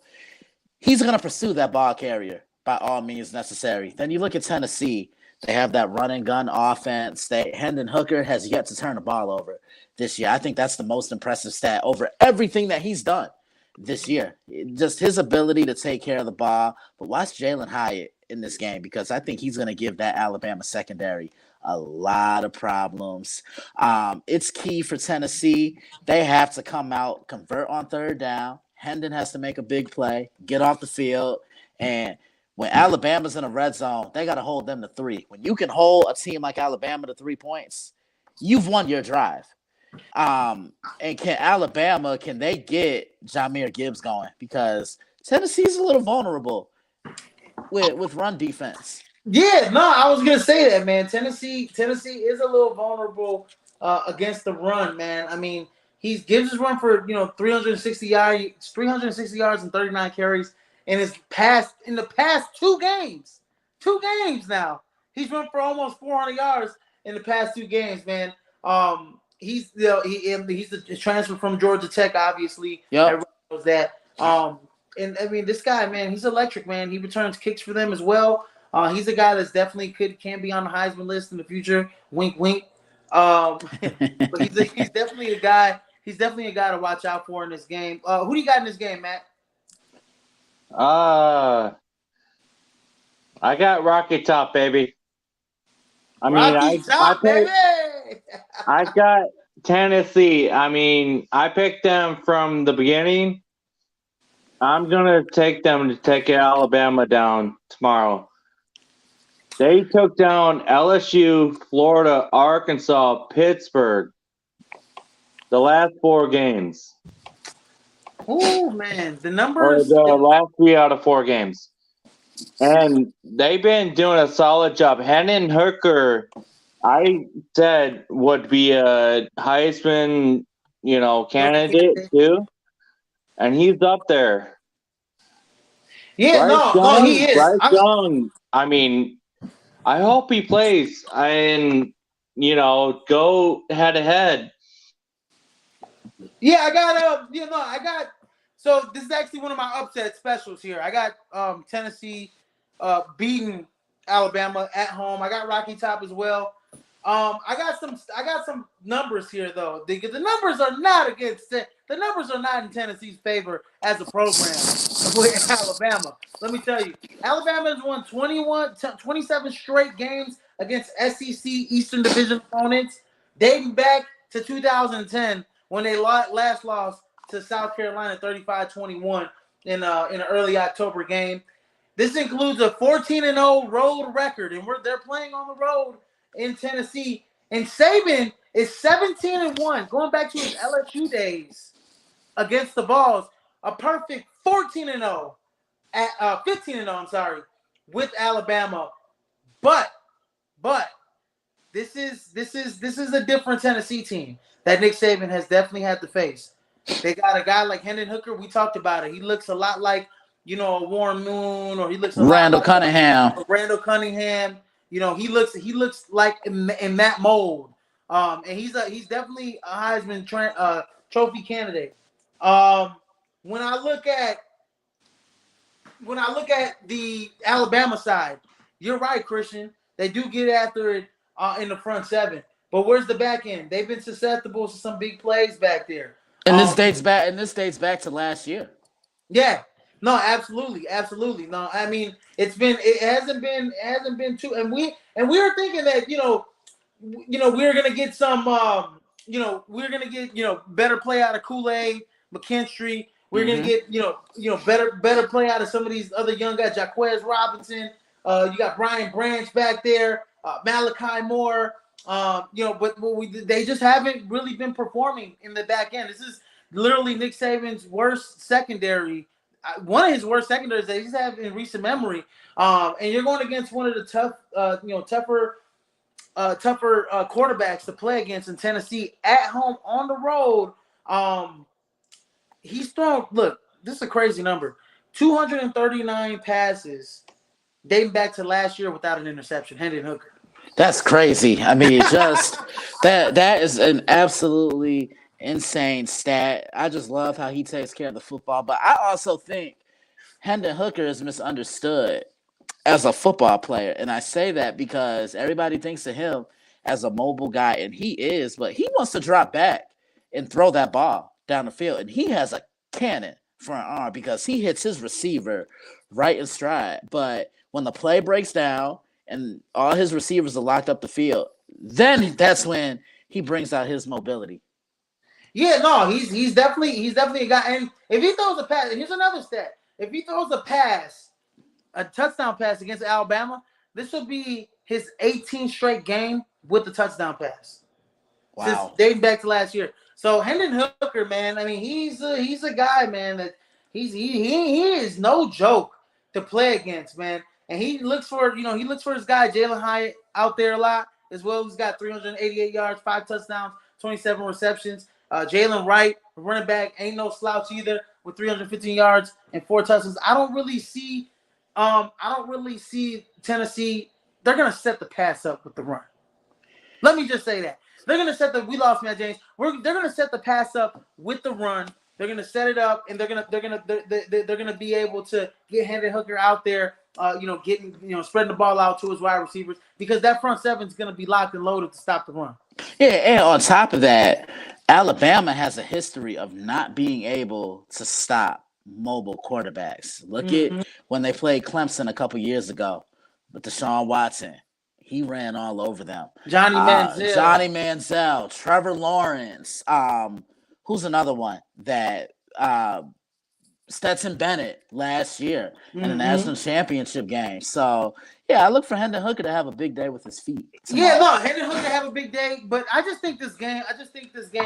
He's gonna pursue that ball carrier by all means necessary. Then you look at Tennessee. They have that run and gun offense. Hendon Hooker has yet to turn the ball over this year. I think that's the most impressive stat over everything that he's done this year. Just his ability to take care of the ball. But watch Jalen Hyatt in this game because I think he's going to give that Alabama secondary a lot of problems. It's key for Tennessee. They have to come out, convert on third down. Hendon has to make a big play, get off the field, and when Alabama's in a red zone, they got to hold them to 3. When you can hold a team like Alabama to 3 points, you've won your drive. And can they get Jahmyr Gibbs going? Because Tennessee's a little vulnerable with run defense. Yeah, no, I was gonna say that, man. Tennessee is a little vulnerable against the run, man. I mean, Gibbs his run for 360 yards and 39 carries. In the past 2 games now, he's run for almost 400 yards in the past 2 games, man. He's the transfer from Georgia Tech, obviously. Yep. Everyone knows that. And I mean, this guy, man, he's electric, man. He returns kicks for them as well. He's a guy that's definitely can be on the Heisman list in the future. Wink, wink. But he's definitely a guy. He's definitely a guy to watch out for in this game. Who do you got in this game, Matt? I got Rocky Top, baby. I got Tennessee. I mean, I picked them from the beginning. I'm gonna take them to take Alabama down tomorrow. They took down LSU, Florida, Arkansas, Pittsburgh. The last 4 games. Oh man, the Or numbers. the last 3 out of 4 games. And they've been doing a solid job. Hendon Hooker, I said, would be a Heisman, candidate too. And he's up there. Yeah, no, he is. Bryce Young, I mean, I hope he plays and, go head to head. Yeah, I got. So this is actually one of my upset specials here. I got Tennessee beating Alabama at home. I got Rocky Top as well. I got some numbers here though. The numbers are not the numbers are not in Tennessee's favor as a program with Alabama. Let me tell you, Alabama has won 27 straight games against SEC Eastern Division opponents, dating back to 2010 when they last lost to South Carolina 35-21 in an early October game. This includes a 14-0 road record, and they're playing on the road in Tennessee. And Saban is 17-1, going back to his LSU days against the Vols. A perfect 14-0, 15-0. I'm sorry, with Alabama. But this is a different Tennessee team that Nick Saban has definitely had to face. They got a guy like Hendon Hooker. We talked about it. He looks a lot like a Warren Moon, or he looks a Randall lot like Cunningham. Randall Cunningham. He looks like in that mold. And he's definitely a Heisman Trophy candidate. When I look at the Alabama side, you're right, Christian. They do get after it in the front seven, but where's the back end? They've been susceptible to some big plays back there. And this dates back to last year. Yeah. No, absolutely. No, I mean, it hasn't been too, and we were thinking that, we're going to get some, we're going to get, better play out of Kool-Aid, McKinstry. We're going to get, better play out of some of these other young guys, Jaquez Robinson. You got Brian Branch back there, Malachi Moore. But they just haven't really been performing in the back end. This is literally Nick Saban's worst secondary, one of his worst secondaries that he's had in recent memory. And you're going against one of the tougher quarterbacks to play against in Tennessee at home on the road. He's thrown. Look, this is a crazy number: 239 passes dating back to last year without an interception. Hendon Hooker. That's crazy. I mean, just that is an absolutely insane stat. I just love how he takes care of the football, but I also think Hendon Hooker is misunderstood as a football player. And I say that because everybody thinks of him as a mobile guy, and he is, but he wants to drop back and throw that ball down the field. And he has a cannon for an arm because he hits his receiver right in stride. But when the play breaks down and all his receivers are locked up the field, then that's when he brings out his mobility. Yeah, no, he's definitely a guy. And if he throws a pass, here's another stat. If he throws a touchdown pass against Alabama, this will be his 18th straight game with the touchdown pass. Wow. Since dating back to last year. So Hendon Hooker, man, I mean, he's a guy, man, that he is no joke to play against, man. And he looks for his guy Jalen Hyatt out there a lot as well. He's got 388 yards, 5 touchdowns, 27 receptions. Jalen Wright, running back, ain't no slouch either, with 315 yards and 4 touchdowns. I don't really see Tennessee. They're gonna set the pass up with the run. Let me just say that. They're gonna we lost Matt James. They're gonna set the pass up with the run. They're gonna set it up, and they're gonna be able to get Hendon Hooker out there, spreading the ball out to his wide receivers, because that front seven is gonna be locked and loaded to stop the run. Yeah, and on top of that, Alabama has a history of not being able to stop mobile quarterbacks. Look at when they played Clemson a couple years ago with Deshaun Watson. He ran all over them. Johnny Manziel, Trevor Lawrence. Who's another one that Stetson Bennett last year in the national championship game. So yeah, I look for Hendon Hooker to have a big day with his feet tomorrow. Yeah, no, Hendon Hooker to have a big day, but I just think this game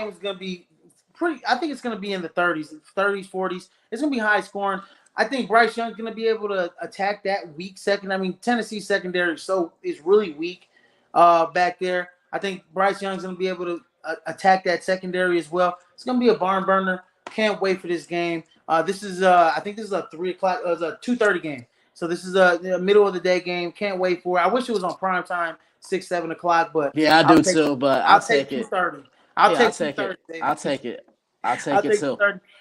is gonna be pretty. I think it's gonna be in the 30s, 40s. It's gonna be high scoring. I think Bryce Young's going to be able to attack that weak second. I mean, Tennessee's secondary is really weak back there. I think Bryce Young's going to be able to attack that secondary as well. It's going to be a barn burner. Can't wait for this game. This is I think this is a 3 o'clock. It's a 2:30 game. So this is a middle of the day game. Can't wait for it. I wish it was on prime time, 6, 7 o'clock. But yeah, I do too. But I'll take it. 2:30. I'll take it. I'll take it. I'll take it too.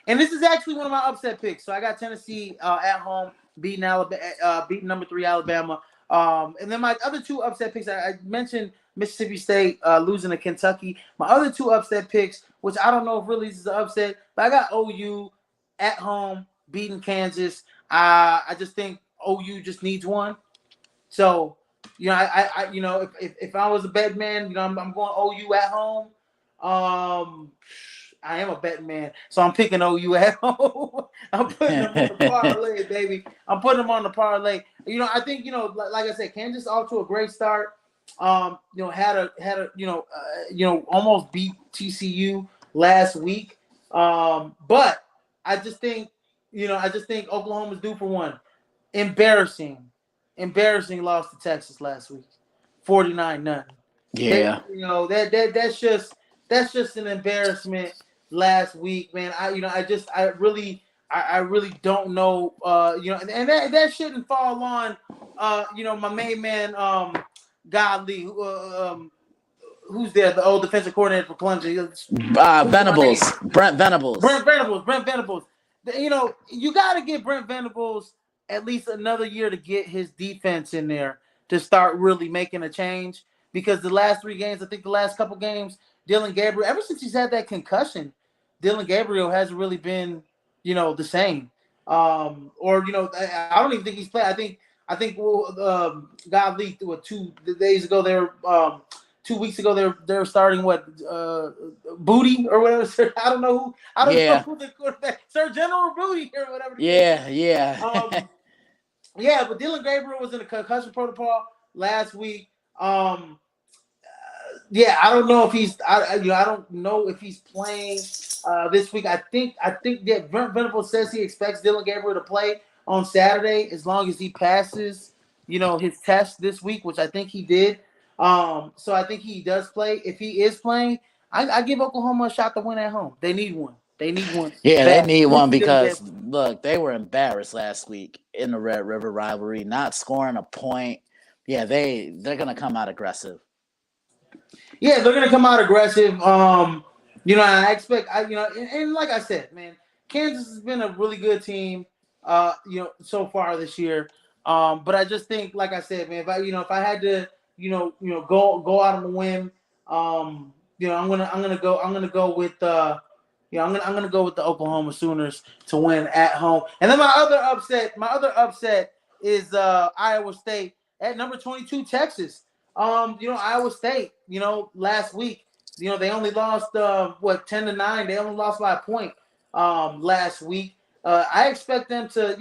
And this is actually one of my upset picks. So I got Tennessee at home beating number 3 Alabama. And then my other 2 upset picks, I mentioned Mississippi State losing to Kentucky. My other 2 upset picks, which I don't know if really is an upset, but I got OU at home beating Kansas. I just think OU just needs one. So, if I was a bet man, I'm going OU at home. I am a betting man, so I'm picking OU at home. I'm putting them on the parlay, baby. I'm putting them on the parlay. I think like I said, Kansas off to a great start. Had almost beat TCU last week. But I just think Oklahoma's due for one. Embarrassing loss to Texas last week, 49-0. Yeah, that's just an embarrassment. Last week, man, I really don't know, and that shouldn't fall on, my main man, Godly, who's there, the old defensive coordinator for Clemson, Venables, Brent Venables. You got to give Brent Venables at least another year to get his defense in there to start really making a change, because the last 3 games, I think the last couple games, Dylan Gabriel, ever since he's had that concussion, Dylan Gabriel hasn't really been, the same. I don't even think he's played. I think Godly 2 days ago, they were 2 weeks ago they were starting Booty or whatever. I don't know who the quarterback, Sir General Booty or whatever. Yeah. Yeah, but Dylan Gabriel was in a concussion protocol last week. Um, yeah, I don't know if he's. I don't know if he's playing this week. I think that Venable says he expects Dylan Gabriel to play on Saturday as long as he passes, his test this week, which I think he did. So I think he does play. If he is playing, I give Oklahoma a shot to win at home. They need one. They need one Yeah, they bad. need one Dylan Gabriel. because look, they were embarrassed last week in the Red River rivalry, not scoring a point. Yeah, they're gonna come out aggressive. Yeah, they're gonna come out aggressive. I expect and like I said, man, Kansas has been a really good team, so far this year. But I just think, like I said, man, if I had to, go out on a whim, I'm gonna go with I'm gonna go with the Oklahoma Sooners to win at home. And then my other upset is Iowa State at number 22, Texas. Iowa State, last week, they only lost 10-9. They only lost by a point last week. I expect them to,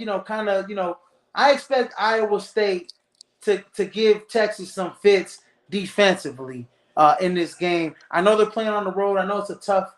I expect Iowa State to give Texas some fits defensively in this game. I know they're playing on the road. I know it's a tough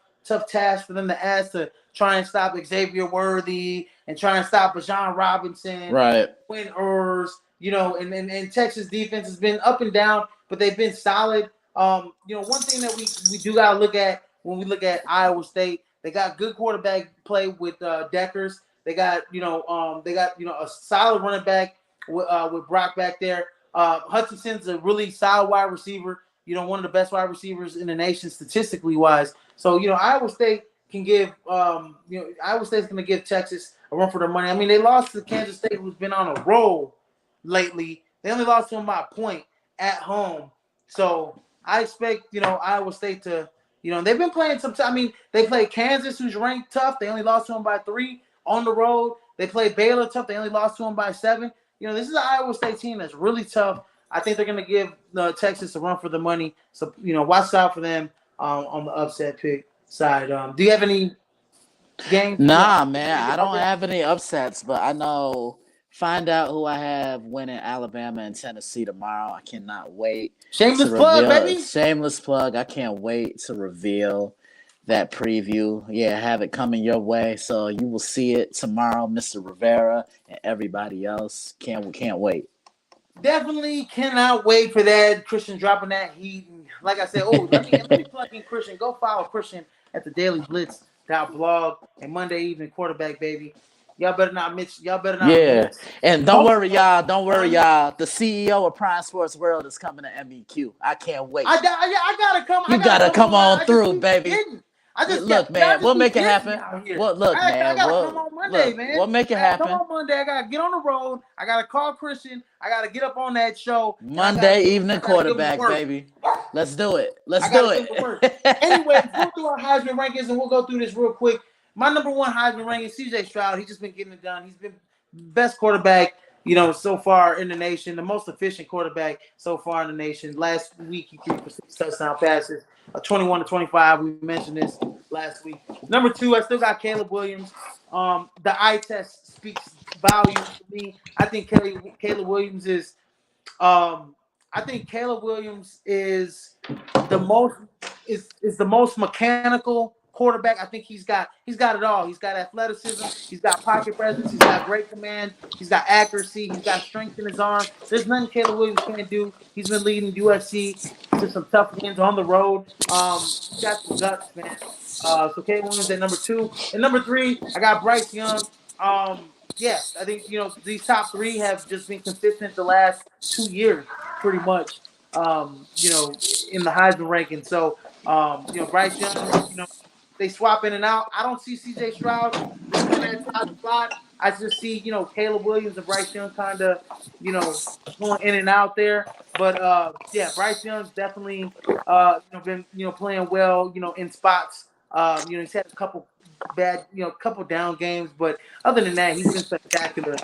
task for them to ask to try and stop Xavier Worthy and try and stop Bajan Robinson, Right. Quinn Ewers, and Texas defense has been up and down, but they've been solid. One thing that we do got to look at when we look at Iowa State, they got good quarterback play with Deckers. They got a solid running back with Brock back there. Hutchinson's a really solid wide receiver. One of the best wide receivers in the nation statistically wise. So Iowa State can give Iowa State's going to give Texas a run for their money. I mean, they lost to Kansas State, who's been on a roll lately. They only lost to them by a point at home. So I expect Iowa State to they've been playing some. I mean, they played Kansas, who's ranked tough. They only lost to them by 3 on the road. They played Baylor tough. They only lost to them by 7. This is an Iowa State team that's really tough. I think they're going to give Texas a run for the money. So, watch out for them on the upset pick side. Do you have any games? Nah, man, I don't have any upsets, but I know. Find out who I have winning Alabama and Tennessee tomorrow. I cannot wait. Shameless plug, baby. Shameless plug. I can't wait to reveal that preview. Yeah, have it coming your way. So you will see it tomorrow, Mr. Rivera and everybody else. Can't wait. Definitely cannot wait for that. Christian dropping that heat. Like I said, let me plug in Christian. Go follow Christian at the Daily Blitz blog and Monday Evening Quarterback, baby. Y'all better not miss. Yeah, and don't worry, y'all. The CEO of Prime Sports World is coming to MEQ. I can't wait. I gotta come. You gotta come on through, baby. Look, man, we'll make it happen. Well, look, man, I gotta come on Monday, man. We'll make it happen. Come on Monday. I gotta get on the road. I gotta call Christian. I gotta get up on that show. Monday Evening Quarterback, baby. Let's do it. Anyway, we'll do our Heisman rankings and we'll go through this real quick. My number 1 Heisman ranking is CJ Stroud. He's just been getting it done. He's been best quarterback, so far in the nation, the most efficient quarterback so far in the nation. Last week, he threw for 6 touchdown passes, 21-25. We mentioned this last week. Number 2, I still got Caleb Williams. The eye test speaks volumes to me. I think Caleb Williams is the most mechanical quarterback. I think he's got it all. He's got athleticism. He's got pocket presence. He's got great command. He's got accuracy. He's got strength in his arm. There's nothing Caleb Williams can't do. He's been leading UFC to some tough wins on the road. He's got some guts, man. So Caleb Williams at number 2. And number 3, I got Bryce Young. I think these top 3 have just been consistent the last 2 years, pretty much. In the Heisman ranking. So Bryce Young, they swap in and out. I don't see C.J. Stroud in that top spot. I just see, Caleb Williams and Bryce Young kind of, going in and out there. But, Bryce Young's definitely, been, playing well, in spots. He's had a couple bad, couple down games. But other than that, he's been spectacular.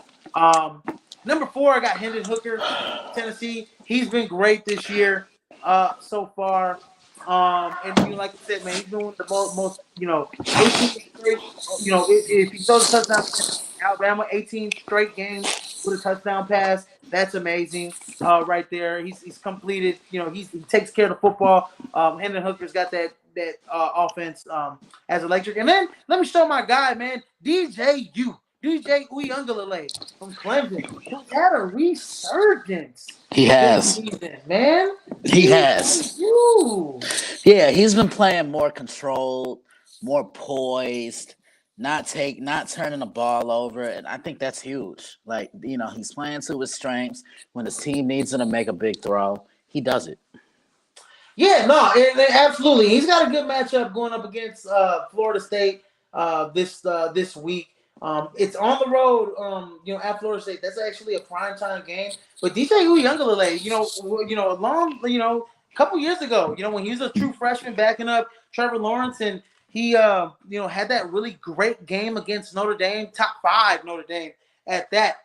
Number 4, I got Hendon Hooker, Tennessee. He's been great this year so far. And like I said, man, he's doing the most 18 straight. If he throws a touchdown, Alabama 18 straight games with a touchdown pass. That's amazing, right there. He's completed. He takes care of the football. Hendon Hooker's got that offense as electric. And then let me show my guy, man, DJ Uyunglele from Clemson, who's had a resurgence He this has. season, man. He has. DJU. Yeah, he's been playing more controlled, more poised, not turning the ball over, and I think that's huge. Like, he's playing to his strengths. When his team needs him to make a big throw, he does it. Yeah, no, absolutely. He's got a good matchup going up against Florida State this week. It's on the road, at Florida State. That's actually a primetime game. But DJ Uyunglele, a couple years ago, when he was a true freshman backing up Trevor Lawrence, and he, had that really great game against Notre Dame, top 5 Notre Dame at that.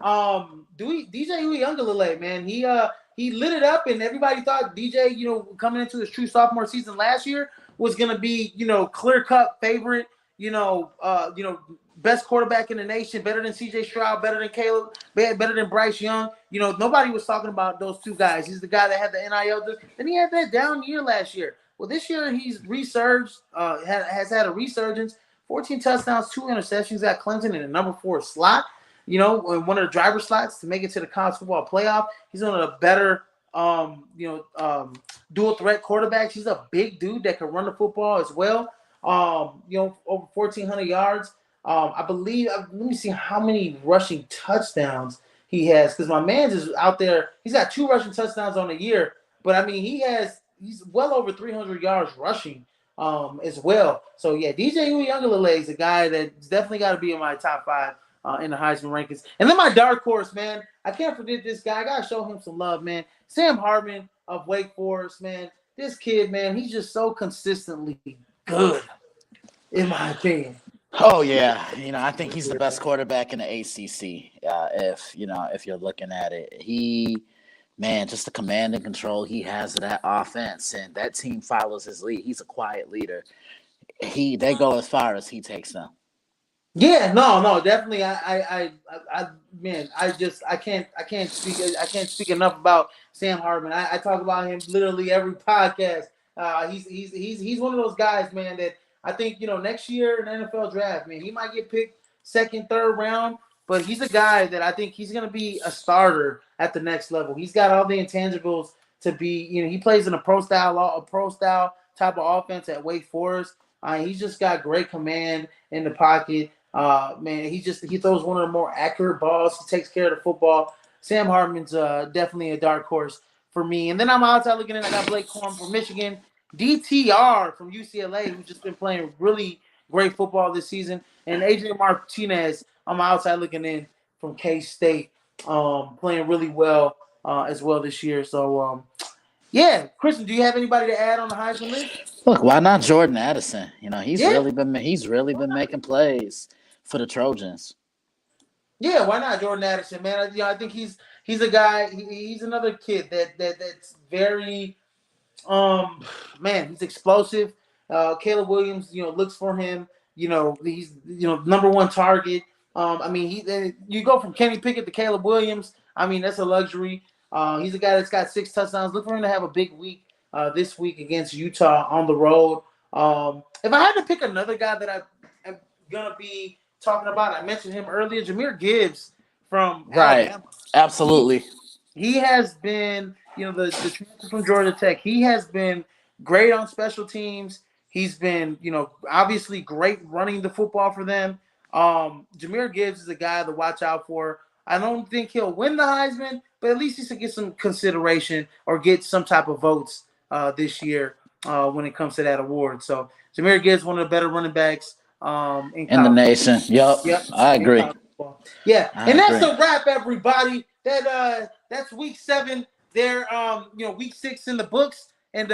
DJ Uyunglele, man, he lit it up, and everybody thought DJ, coming into his true sophomore season last year was going to be, clear-cut favorite, best quarterback in the nation, better than C.J. Stroud, better than Caleb, better than Bryce Young. Nobody was talking about those two guys. He's the guy that had the NIL. Then he had that down year last year. Well, this year he's resurged, has had a resurgence, 14 touchdowns, 2 interceptions, got Clemson in the number 4 slot. One of the driver slots to make it to the college football playoff. He's one of the better, dual threat quarterbacks. He's a big dude that can run the football as well. Over 1,400 yards. I believe. Let me see how many rushing touchdowns he has, because my man's is out there. He's got 2 rushing touchdowns on the year, but I mean he's well over 300 yards rushing as well. So yeah, DJ Uyunglele is a guy that's definitely got to be in my top 5. In the Heisman rankings. And then my dark horse, man, I can't forget this guy. I got to show him some love, man. Sam Hartman of Wake Forest, man. This kid, man, he's just so consistently good, in my opinion. Oh, yeah. I think he's the best quarterback in the ACC, if you're looking at it. Just the command and control he has of that offense, and that team follows his lead. He's a quiet leader. They go as far as he takes them. Yeah, no, definitely. I can't speak enough about Sam Hartman. I talk about him literally every podcast. He's one of those guys, man, that I think, next year in the NFL draft, man, he might get picked 2nd, 3rd round, but he's a guy that I think he's going to be a starter at the next level. He's got all the intangibles to be, he plays in a pro style type of offense at Wake Forest. He's just got great command in the pocket. Man, he throws one of the more accurate balls. He takes care of the football. Sam Hartman's definitely a dark horse for me. And then I'm outside looking in. I got Blake Corum from Michigan, DTR from UCLA, who's just been playing really great football this season, and Adrian Martinez. I'm outside looking in from K-State, playing really well as well this year. So, yeah, Christian, do you have anybody to add on the Heisman list? Look, why not Jordan Addison? He's really been making plays for the Trojans. Yeah, why not Jordan Addison, man? I think he's a guy. He's another kid that's very, man. He's explosive. Caleb Williams, looks for him. He's number 1 target. I mean, you go from Kenny Pickett to Caleb Williams. I mean, that's a luxury. He's a guy that's got 6 touchdowns. Look for him to have a big week this week against Utah on the road. If I had to pick another guy that I'm gonna be talking about, I mentioned him earlier, Jahmyr Gibbs from Alabama. Absolutely. He has been, the transfer from Georgia Tech. He has been great on special teams. He's been, obviously great running the football for them. Jahmyr Gibbs is a guy to watch out for. I don't think he'll win the Heisman, but at least he should get some consideration or get some type of votes this year when it comes to that award. So Jahmyr Gibbs, one of the better running backs in the nation. Yep. I agree. Yeah, that's a wrap, everybody. That's week 7. There, week 6 in the books, and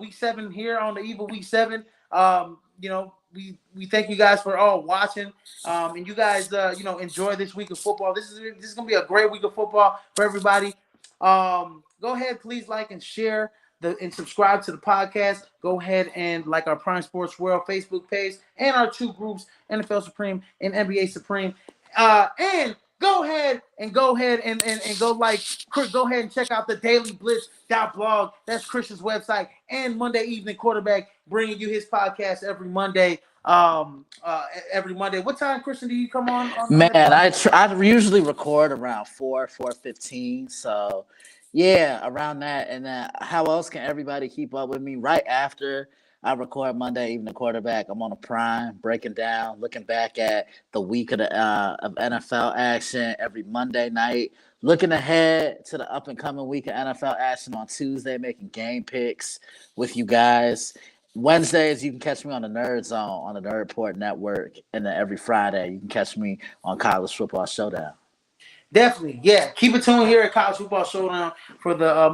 week 7 here on the eve of week 7. We thank you guys for all watching, and you guys enjoy this week of football. This is gonna be a great week of football for everybody. Go ahead, please like and share and subscribe to the podcast. Go ahead and like our Prime Sports World Facebook page and our 2 groups, NFL Supreme and NBA Supreme. And go ahead and go ahead and go ahead and check out the Daily Blitz.blog. That's Christian's website, and Monday Evening Quarterback bringing you his podcast every Monday. Every Monday. What time, Christian, do you come on Man, that I usually record around 4:15. So yeah, around that. And then how else can everybody keep up with me? Right after I record Monday Evening Quarterback, I'm on a Prime breaking down, looking back at the week of NFL action every Monday night. Looking ahead to the up and coming week of NFL action on Tuesday, making game picks with you guys. Wednesdays, you can catch me on the Nerd Zone on the Nerd Report Network, and then every Friday, you can catch me on College Football Showdown. Definitely, yeah. Keep it tuned here at College Football Showdown for the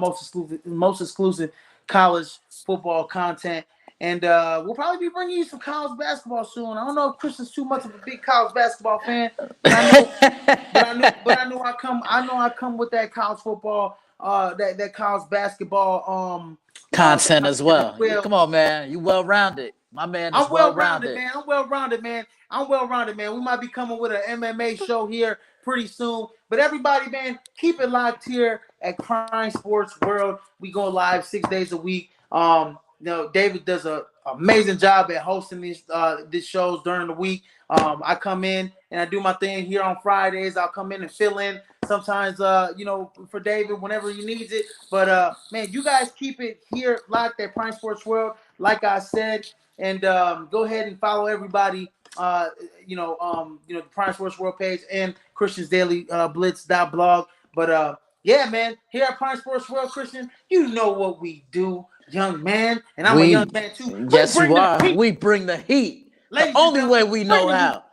most exclusive college football content, and we'll probably be bringing you some college basketball soon. I don't know if Christian's too much of a big college basketball fan, but I know I come with that college football, that college basketball, Content as well. well. Come on, man. You well rounded. My man is I'm well rounded, man. I'm well rounded, man. We might be coming with an MMA show here pretty soon. But everybody, man, keep it locked here at Prime Sports World. We go live 6 days a week. David does an amazing job at hosting these shows during the week. I come in and I do my thing here on Fridays. I'll come in and fill in sometimes, for David whenever he needs it. But man, you guys keep it here locked at Prime Sports World, like I said, and go ahead and follow everybody. The Prime Sports World page and Christian's Daily Blitz.blog. But yeah, man, here at Prime Sports World, Christian, you know what we do, young man, and I'm a young man too. Yes, you are. We bring the heat. The only way we know how.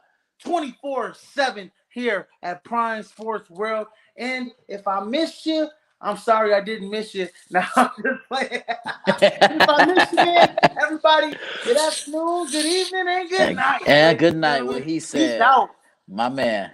24/7 here at Prime Sports World. And if I missed you, I'm sorry I didn't miss you. Now I'm just playing. If I missed you, man, everybody, good afternoon, good evening, and good night. And good night, what he said. Peace out. My man.